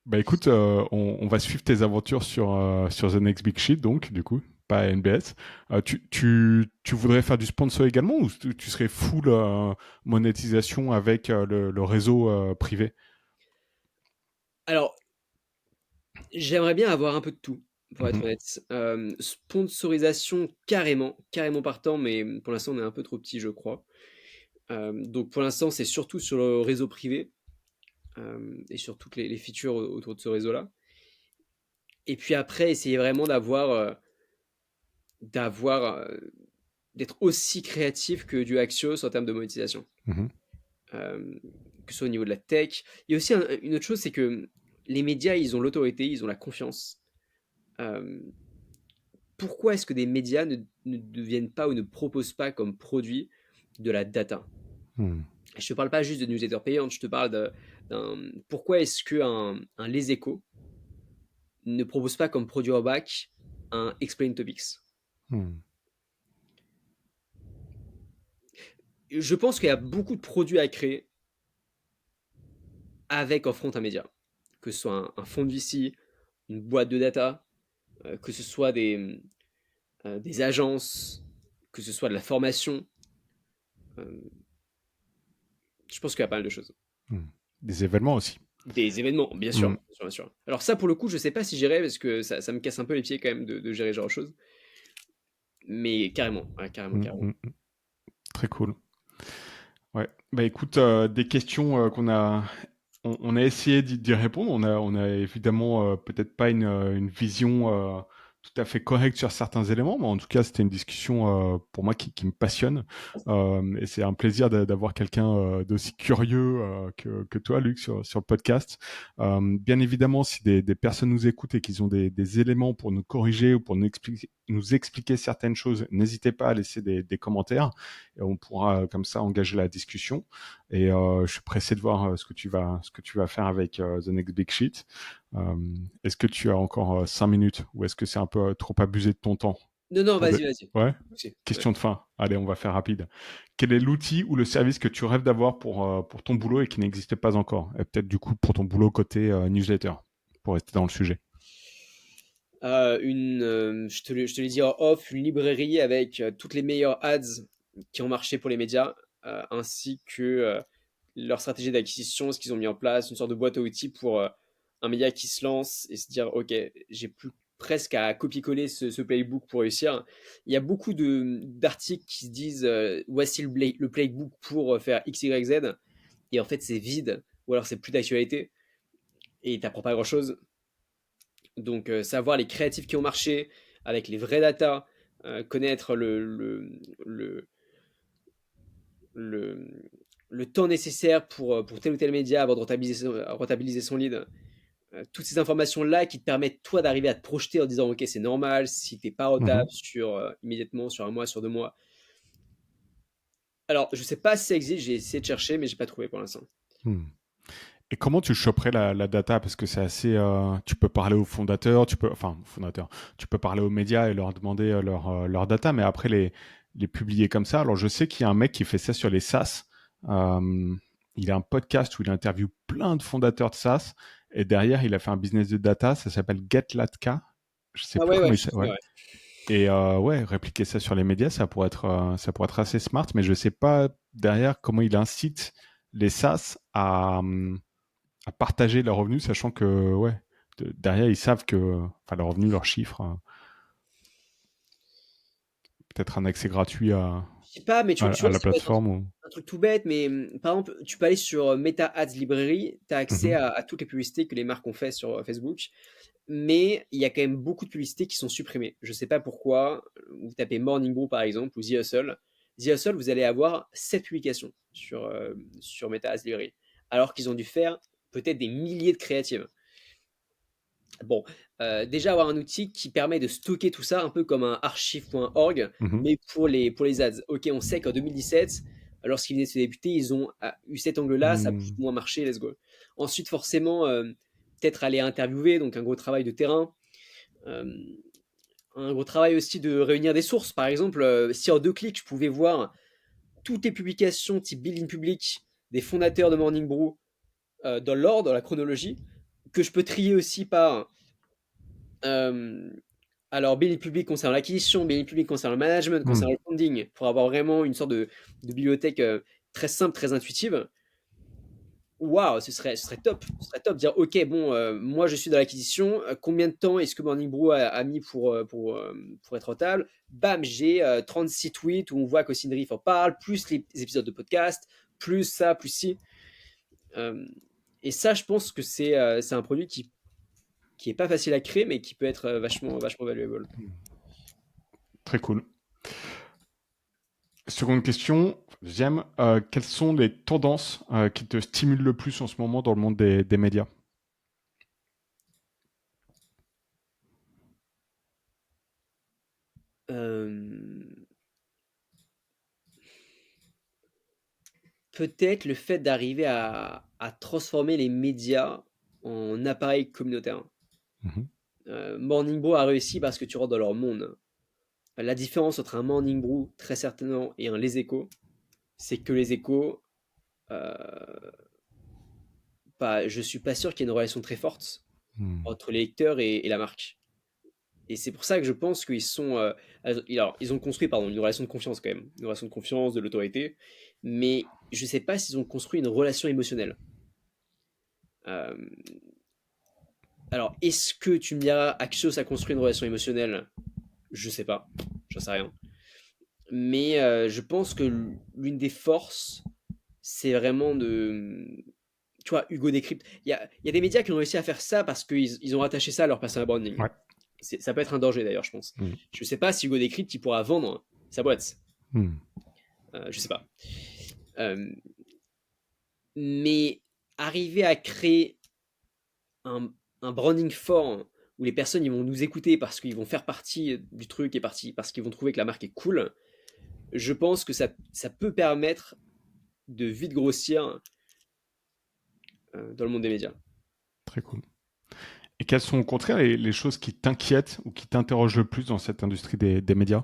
Bah écoute, on va suivre tes aventures sur The Next Big Shit, donc, du coup, pas NBS. Tu voudrais faire du sponsor également ou tu serais full monétisation avec le réseau privé? Alors, j'aimerais bien avoir un peu de tout, pour être Mhm, honnête. Sponsorisation, carrément, carrément partant, mais pour l'instant, on est un peu trop petit, je crois. Donc, pour l'instant, c'est surtout sur le réseau privé et sur toutes les features autour de ce réseau-là. Et puis après, essayer vraiment d'avoir, d'être aussi créatif que du Axios en termes de monétisation. mhm, Euh, que ce soit au niveau de la tech. Il y a aussi une autre chose, c'est que les médias, ils ont l'autorité, ils ont la confiance. Euh, Pourquoi est-ce que des médias ne deviennent pas ou ne proposent pas comme produit de la data? mhm, Je te parle pas juste de newsletter payante, je te parle pourquoi est-ce que un Les Échos ne propose pas comme produit en back un Explain Topics? mhm, Je pense qu'il y a beaucoup de produits à créer avec en front un média, que ce soit un fonds de VC, une boîte de data, que ce soit des agences, que ce soit de la formation. Euh, je pense qu'il y a pas mal de choses. mhm. Des événements aussi. Des événements, bien sûr, Mhm, bien sûr, bien sûr. Alors ça, pour le coup, je sais pas si j'irai parce que ça me casse un peu les pieds quand même de gérer ce genre de choses. Mais carrément, ouais, carrément, mhm, carrément. mhm. Très cool. Ouais. Bah écoute, des questions on a essayé d'y répondre. On a évidemment peut-être pas une vision tout à fait correcte sur certains éléments, mais en tout cas, c'était une discussion pour moi qui me passionne. Et c'est un plaisir d'avoir quelqu'un d'aussi curieux que toi, Luc, sur le podcast. Bien évidemment, si des personnes nous écoutent et qu'ils ont des éléments pour nous corriger ou pour nous expliquer certaines choses, n'hésitez pas à laisser des commentaires et on pourra comme ça engager la discussion. Et je suis pressé de voir ce que tu vas faire avec The Next Big Shit. Euh, est-ce que tu as encore 5 minutes ou est-ce que c'est un peu trop abusé de ton temps Non, non, pour vas-y, vas-y. Ouais. Ok, ouais. Question de fin. Allez, on va faire rapide. Quel est l'outil ou le service que tu rêves d'avoir pour ton boulot et qui n'existe pas encore? Et peut-être du coup pour ton boulot côté newsletter, pour rester dans le sujet. Je te l'ai dit en off, une librairie avec toutes les meilleures ads qui ont marché pour les médias, ainsi que leur stratégie d'acquisition, ce qu'ils ont mis en place, une sorte de boîte à outils pour un média qui se lance et se dire, OK, j'ai plus presque à copier-coller ce playbook pour réussir. Il y a beaucoup d'articles qui se disent, voici le playbook pour faire X, Y, Z, et en fait c'est vide, ou alors c'est plus d'actualité, et t'apprends pas grand-chose. Donc, savoir les créatifs qui ont marché avec les vrais data, connaître le, le, le temps nécessaire pour tel ou tel média avant de rentabiliser son lead. Toutes ces informations-là qui te permettent, toi, d'arriver à te projeter en disant, OK, c'est normal, si t'es pas rentable Mhm. immédiatement, sur un mois, sur 2 mois, Alors, je sais pas si ça existe, j'ai essayé de chercher, mais j'ai pas trouvé pour l'instant. Hmm. Et comment tu choperais la data? Parce que c'est assez. Tu peux parler aux fondateurs, tu peux parler aux médias et leur demander leur data, mais après les publier comme ça. Alors je sais qu'il y a un mec qui fait ça sur les SaaS. Euh, il a un podcast où il interviewe plein de fondateurs de SaaS et derrière il a fait un business de data. Ça s'appelle GetLatka. Je sais Ah plus ouais, comment ouais, il je s'appelle. connais, Ouais. ouais. Et ouais, répliquer ça sur les médias, ça pourrait être assez smart, mais je sais pas derrière comment il incite les SaaS à partager leurs revenus, sachant que ouais, derrière ils savent que, enfin leurs revenus, leurs chiffres, peut-être un accès gratuit Je sais pas, mais tu à vois, la ça peut être plateforme. Ou... un truc tout bête, mais par exemple, tu peux aller sur Meta Ads Library, tu as accès Mhm. à toutes les publicités que les marques ont fait sur Facebook, mais il y a quand même beaucoup de publicités qui sont supprimées. Je sais pas pourquoi. Vous tapez Morning Brew par exemple ou The Hustle. The Hustle, vous allez avoir 7 publications sur Meta Ads Library, alors qu'ils ont dû faire peut-être des milliers de créatives. Bon, déjà avoir un outil qui permet de stocker tout ça, un peu comme un archive.org, Mhm. mais pour les ads. Ok, on sait qu'en 2017, lorsqu'ils venaient de se débuter, ils ont eu cet angle-là, ça a plus Mhm. ou moins marché, let's go. Ensuite, forcément, peut-être aller interviewer, donc un gros travail de terrain. Euh, un gros travail aussi de réunir des sources. Par exemple, si en 2 clics, je pouvais voir toutes les publications type building public des fondateurs de Morning Brew dans l'ordre, dans la chronologie, que je peux trier aussi par euh, alors, BI public concerne l'acquisition, BI public concerne le management, concerne Mhm. le funding, pour avoir vraiment une sorte de bibliothèque très simple, très intuitive. Waouh, ce serait top. Ce serait top de dire, ok, bon, moi je suis dans l'acquisition, combien de temps est-ce que Morning Brew a mis pour être rentable? Bam, j'ai 36 tweets où on voit qu'Austin Riff en parle, plus les épisodes de podcast, plus ça, plus ci. Euh, et ça, je pense que c'est un produit qui est pas facile à créer, mais qui peut être vachement, vachement valuable. Très cool. Seconde question, deuxième, quelles sont les tendances qui te stimulent le plus en ce moment dans le monde des médias? Euh, Peut-être le fait d'arriver à transformer les médias en appareils communautaires. Mhm. Morning Brew a réussi parce que tu rentres dans leur monde. La différence entre un Morning Brew, très certainement, et un Les Échos, c'est que Les Échos, euh, je suis pas sûr qu'il y ait une relation très forte Mhm. entre les lecteurs et la marque. Et c'est pour ça que je pense qu'ils sont. Alors, ils ont construit, pardon, une relation de confiance quand même. Une relation de confiance, de l'autorité. Mais je sais pas s'ils ont construit une relation émotionnelle. Euh, Alors, est-ce que tu me diras, Axios a construit une relation émotionnelle? Je sais pas, j'en sais rien. Mais je pense que l'une des forces, c'est vraiment de. Tu vois, Hugo Décrypte. Il y a des médias qui ont réussi à faire ça parce qu'ils ont rattaché ça à leur personal branding. Ouais. Ça peut être un danger d'ailleurs, je pense. Mhm. Je sais pas si Hugo Décrypte il pourra vendre sa boîte. Mhm. Je sais pas. Euh, mais arriver à créer un, un branding fort où les personnes ils vont nous écouter parce qu'ils vont faire partie du truc et parce qu'ils vont trouver que la marque est cool, je pense que ça peut permettre de vite grossir dans le monde des médias. Très cool. Et quelles sont au contraire les choses qui t'inquiètent ou qui t'interrogent le plus dans cette industrie des médias?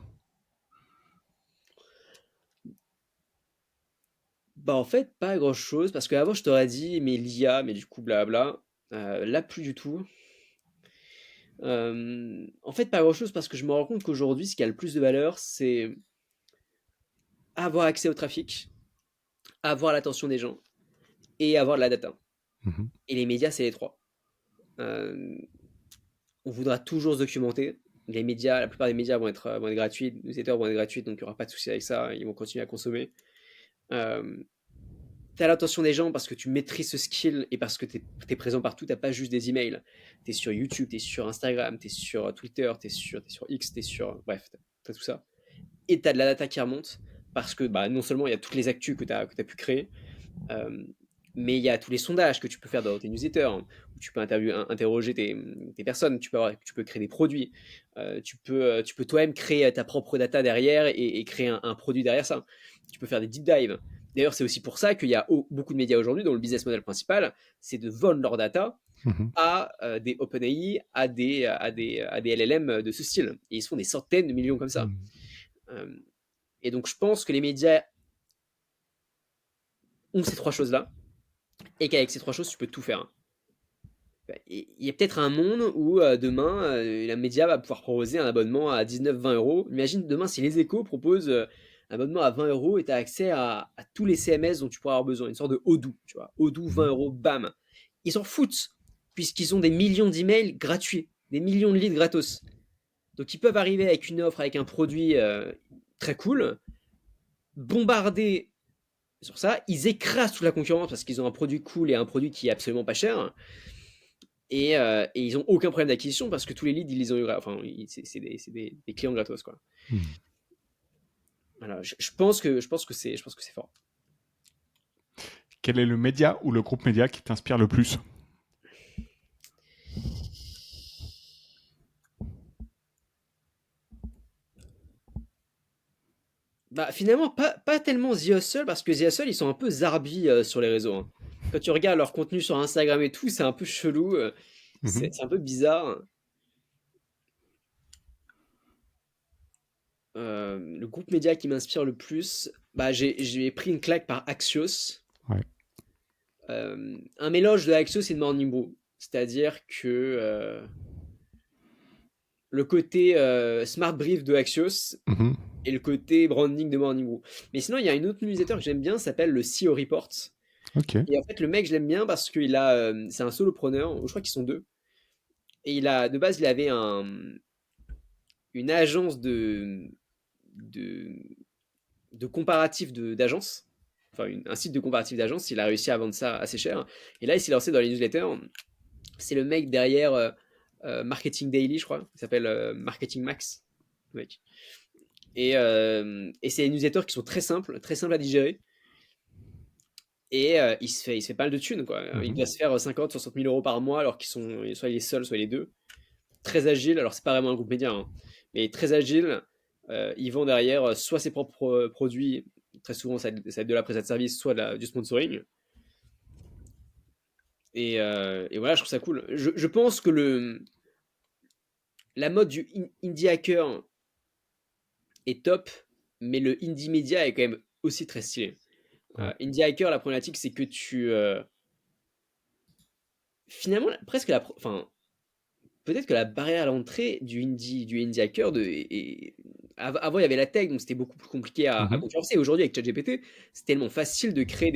Bah en fait, pas grand chose, parce qu'avant je t'aurais dit, mais l'IA, mais du coup blabla, là plus du tout. En fait, pas grand chose parce que je me rends compte qu'aujourd'hui, ce qui a le plus de valeur, c'est avoir accès au trafic, avoir l'attention des gens et avoir de la data. Mhm. Et les médias, c'est les trois. Euh, on voudra toujours se documenter. Les médias, la plupart des médias vont être gratuits, les newsletters vont être gratuits, donc il n'y aura pas de souci avec ça, ils vont continuer à consommer. Euh, tu as l'attention des gens parce que tu maîtrises ce skill et parce que tu es présent partout, tu pas juste des emails. Tu es sur YouTube, tu es sur Instagram, tu es sur Twitter, tu es sur X, tu es sur... Bref, tu as tout ça. Et tu as de la data qui remonte parce que bah, non seulement il y a toutes les actus que tu as pu créer, euh, Mais il y a tous les sondages que tu peux faire dans tes newsletters, hein, où tu peux interroger tes personnes, tu peux créer des produits, tu peux toi-même créer ta propre data derrière et créer un produit derrière ça. Tu peux faire des deep dives. D'ailleurs, c'est aussi pour ça qu'il y a beaucoup de médias aujourd'hui dont le business model principal, c'est de vendre leur data Mhm. à des OpenAI, à des LLM de ce style. Et ils se font des centaines de millions comme ça. Mhm. Euh, et donc, je pense que les médias ont ces trois choses-là, et qu'avec ces trois choses, tu peux tout faire. Il y a peut-être un monde où demain, la média va pouvoir proposer un abonnement à 19-20 euros. Imagine demain si les échos proposent un abonnement à 20 euros et tu as accès à tous les CMS dont tu pourras avoir besoin. Une sorte de Odoo, tu vois. Odoo, 20 Mhm. euros, bam. Ils s'en foutent, puisqu'ils ont des millions d'emails gratuits, des millions de leads gratos. Donc ils peuvent arriver avec une offre, avec un produit très cool, bombarder sur ça. Ils écrasent toute la concurrence parce qu'ils ont un produit cool et un produit qui est absolument pas cher. Et ils ont aucun problème d'acquisition parce que tous les leads, ils les ont eu. Enfin, c'est des clients gratos, quoi. Mhm. Voilà, je pense que c'est fort. Quel est le média ou le groupe média qui t'inspire le plus? Bah, finalement, pas tellement The Hustle parce que The Hustle, ils sont un peu zarbi sur les réseaux, hein. Quand tu regardes leur contenu sur Instagram et tout, c'est un peu chelou, c'est Mhm. c'est un peu bizarre. Le groupe média qui m'inspire le plus, bah, j'ai pris une claque par Axios. Ouais. Un mélange de Axios et de Morning Brew. C'est-à-dire que le côté smart brief de Axios Mhm. et le côté branding de Morning Brew. Mais sinon, il y a une autre newsletter que j'aime bien, ça s'appelle le CEO Report. Ok. Et en fait, le mec, je l'aime bien parce c'est un solopreneur, je crois qu'ils sont deux. Et de base, il avait une agence de, de comparatif d'agences. Enfin, un site de comparatif d'agences. Il a réussi à vendre ça assez cher. Et là, il s'est lancé dans les newsletters. C'est le mec derrière Marketing Daily, je crois. Il s'appelle Marketing Max, le mec. Et c'est des newsletters qui sont très simples à digérer. Et il se fait pas mal de thunes, quoi. Il Mhm. doit se faire 50, 60 000 euros par mois, alors qu'ils sont soit il est seul, soit les deux. Très agile, alors c'est pas vraiment un groupe média, hein, mais très agile. Ils vont derrière soit ses propres produits, très souvent ça va être de la prestation de service, soit du sponsoring. Et voilà, je trouve ça cool. Je pense que la mode du indie hacker est top, mais le indie media est quand même aussi très stylé. Ouais. Indie hacker, la problématique, c'est que finalement, presque enfin, peut-être que la barrière à l'entrée du indie hacker, avant il y avait la tech, donc c'était beaucoup plus compliqué à Mhm. concurrencer. Aujourd'hui, avec ChatGPT, c'est tellement facile de créer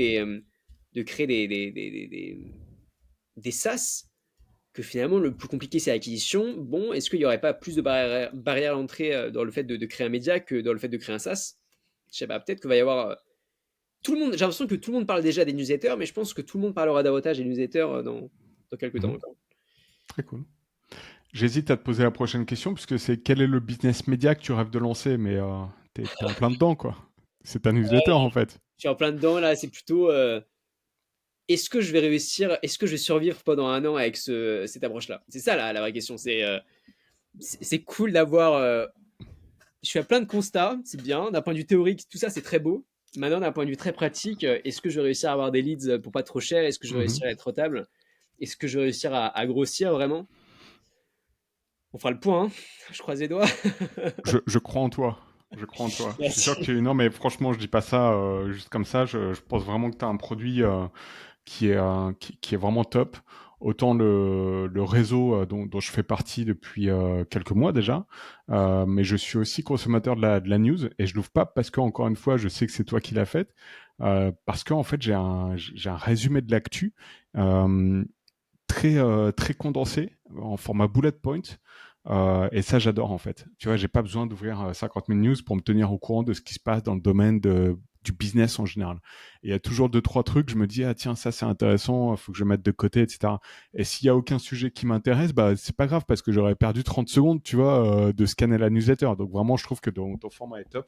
des SaaS que finalement, le plus compliqué, c'est l'acquisition. Bon, est-ce qu'il n'y aurait pas plus de barrières à l'entrée dans le fait de créer un média que dans le fait de créer un SaaS? Je sais pas, peut-être qu'il va y avoir. Tout le monde, j'ai l'impression que tout le monde parle déjà des newsletters, mais je pense que tout le monde parlera davantage des newsletters dans quelques temps Mhm. encore. Très cool. J'hésite à te poser la prochaine question, puisque c'est quel est le business média que tu rêves de lancer, mais t'es en plein dedans, quoi. C'est ta newsletter, en fait. Je suis en plein dedans là, c'est plutôt est-ce que je vais réussir, est-ce que je vais survivre pendant un an avec cette approche-là? C'est ça la vraie question. C'est cool d'avoir. Je fais plein de constats, c'est bien. D'un point de vue théorique, tout ça c'est très beau. Maintenant, d'un point de vue très pratique, est-ce que je vais réussir à avoir des leads pour pas trop cher? Est-ce que je vais Mhm. réussir à être rentable? Est-ce que je vais réussir à grossir vraiment? On fera le point, hein. Je croise les doigts. Je crois en toi. Je crois en toi. Je suis sûr que Merci. non, mais franchement, je dis pas ça juste comme ça. Je pense vraiment que tu as un produit qui est vraiment top. Autant le réseau dont je fais partie depuis quelques mois déjà, mais je suis aussi consommateur de la news et je l'ouvre pas parce que encore une fois, je sais que c'est toi qui l'as faite, parce qu'en fait j'ai un résumé de l'actu euh, très condensé en format bullet point. Et ça, j'adore en fait. Tu vois, j'ai pas besoin d'ouvrir 50 000 news pour me tenir au courant de ce qui se passe dans le domaine du business en général. Et il y a toujours deux, trois trucs, je me dis, ah tiens, ça c'est intéressant, faut que je mette de côté, etc. Et s'il y a aucun sujet qui m'intéresse, bah c'est pas grave parce que j'aurais perdu 30 secondes, tu vois, de scanner la newsletter. Donc vraiment, je trouve que ton format est top.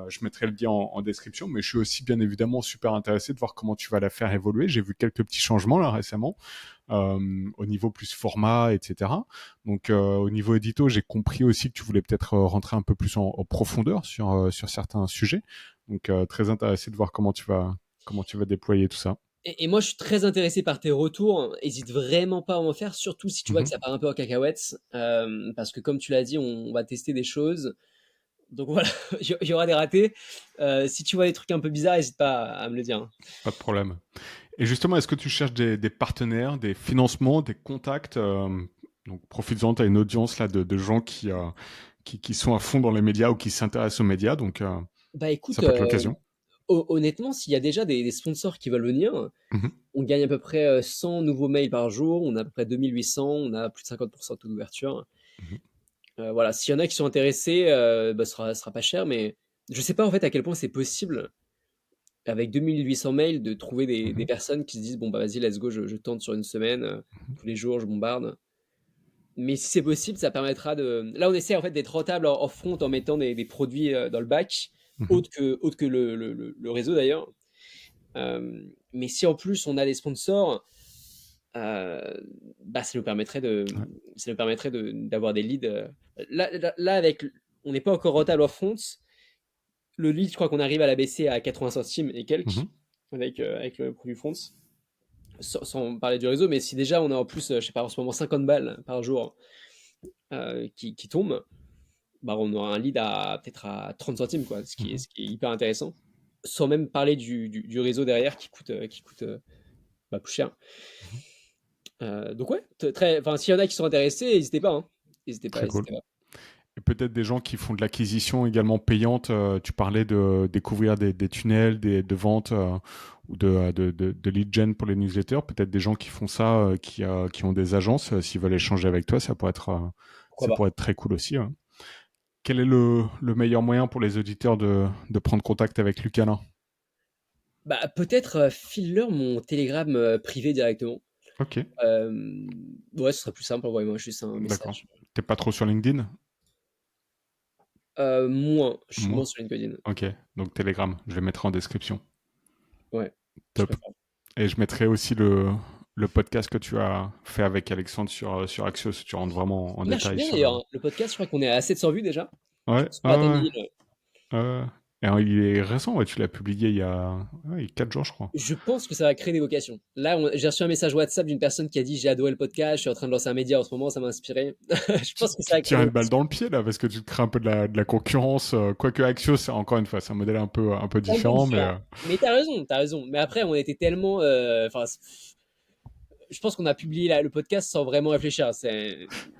Je mettrai le lien en description, mais je suis aussi bien évidemment super intéressé de voir comment tu vas la faire évoluer. J'ai vu quelques petits changements là récemment, au niveau plus format, etc. Donc au niveau édito, j'ai compris aussi que tu voulais peut-être rentrer un peu plus en profondeur sur certains sujets. Donc très intéressé de voir comment tu vas déployer tout ça. Et moi, je suis très intéressé par tes retours. Hésite vraiment pas à en faire, surtout si tu vois que Mhm. ça part un peu en cacahuète. Parce que comme tu l'as dit, on va tester des choses. Donc voilà, il y aura des ratés. Si tu vois des trucs un peu bizarres, n'hésite pas à me le dire, hein. Pas de problème. Et justement, est-ce que tu cherches des partenaires, des financements, des contacts donc, profites-en, tu as une audience là de gens qui sont à fond dans les médias ou qui s'intéressent aux médias, donc Bah écoute, ça peut être l'occasion. honnêtement, s'il y a déjà des sponsors qui veulent venir, Mhm. on gagne à peu près 100 nouveaux mails par jour. On a à peu près 2800. On a plus de 50% de taux d'ouverture. Mhm. Voilà, s'il y en a qui sont intéressés, bah, ce sera pas cher, mais je sais pas en fait à quel point c'est possible avec 2800 mails de trouver des Mhm. personnes qui se disent bon bah vas-y let's go, je tente sur une semaine, Mhm. tous les jours je bombarde. Mais si c'est possible, ça permettra de. Là on essaie en fait d'être rentable en front en mettant des produits dans le bac, Mhm. autre que le réseau d'ailleurs. Mais si en plus on a des sponsors, euh, bah Ouais. ça nous permettrait d'avoir des leads. Là, avec, on n'est pas encore rentable en front. Le lead, je crois qu'on arrive à la baisser à 80 centimes et quelques Mhm. avec le produit front, sans parler du réseau. Mais si déjà on a en plus, je sais pas, en ce moment 50 balles par jour qui tombent, bah on aura un lead à peut-être à 30 centimes, quoi, Mhm. ce qui est hyper intéressant. Sans même parler du réseau derrière qui coûte bah, plus cher. Mhm. Donc ouais, enfin, s'il y en a qui sont intéressés, n'hésitez pas, hein. N'hésitez pas, Très cool. n'hésitez pas. Et peut-être des gens qui font de l'acquisition également payante. Tu parlais de découvrir des tunnels de vente ou de lead gen pour les newsletters. Peut-être des gens qui font ça, qui ont des agences, s'ils veulent échanger avec toi, Pourquoi ça pas. pourrait être très cool aussi. Ouais. Quel est le meilleur moyen pour les auditeurs de prendre contact avec Lucana? Bah, peut-être file-leur mon Telegram privé directement. Ok, Ouais, ce serait plus simple, envoyez-moi juste un d'accord. message. T'es pas trop sur LinkedIn? Moins, je suis Moi? moins sur LinkedIn. Ok, donc Telegram, je le mettrai en description. Ouais, je Top. préfère. Et je mettrai aussi le podcast que tu as fait avec Alexandre sur Axios. Tu rentres vraiment en Il marche détail bien sur le. d'ailleurs, hein. Le podcast, je crois qu'on est à 700 vues déjà. Je Ouais, pense qu'on ouais, va atteindre ouais. 1000. Et il est récent, ouais, tu l'as publié il y a 4 jours, je crois. Je pense que ça va créer des vocations. Là, j'ai reçu un message WhatsApp d'une personne qui a dit j'ai adoré le podcast, je suis en train de lancer un média en ce moment, ça m'a inspiré. Je pense que ça Tu va te créer tires des une balle vocations. dans le pied, là, parce que tu te crées un peu de la concurrence. Quoique Axios, c'est encore une fois, c'est un modèle un peu C'est un peu différent, mais différent. Mais t'as raison, t'as raison. Mais après, on était tellement. Enfin, je pense qu'on a publié le podcast sans vraiment réfléchir.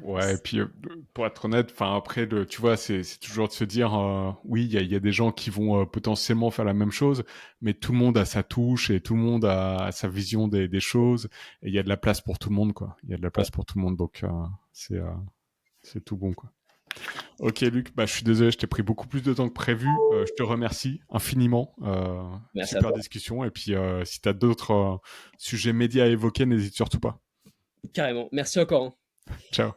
ouais, et puis pour être honnête, enfin après, tu vois, c'est toujours de se dire, oui, il y a des gens qui vont potentiellement faire la même chose, mais tout le monde a sa touche et tout le monde a sa vision des choses, et il y a de la place pour tout le monde, quoi. Il y a de la Ouais. place pour tout le monde, donc c'est euh, c'est tout bon, quoi. Ok, Luc, bah je suis désolé, je t'ai pris beaucoup plus de temps que prévu. Je te remercie infiniment. Merci à Super toi. discussion, et puis si t'as d'autres sujets médias à évoquer, n'hésite surtout pas. Carrément. Merci encore, hein. Ciao.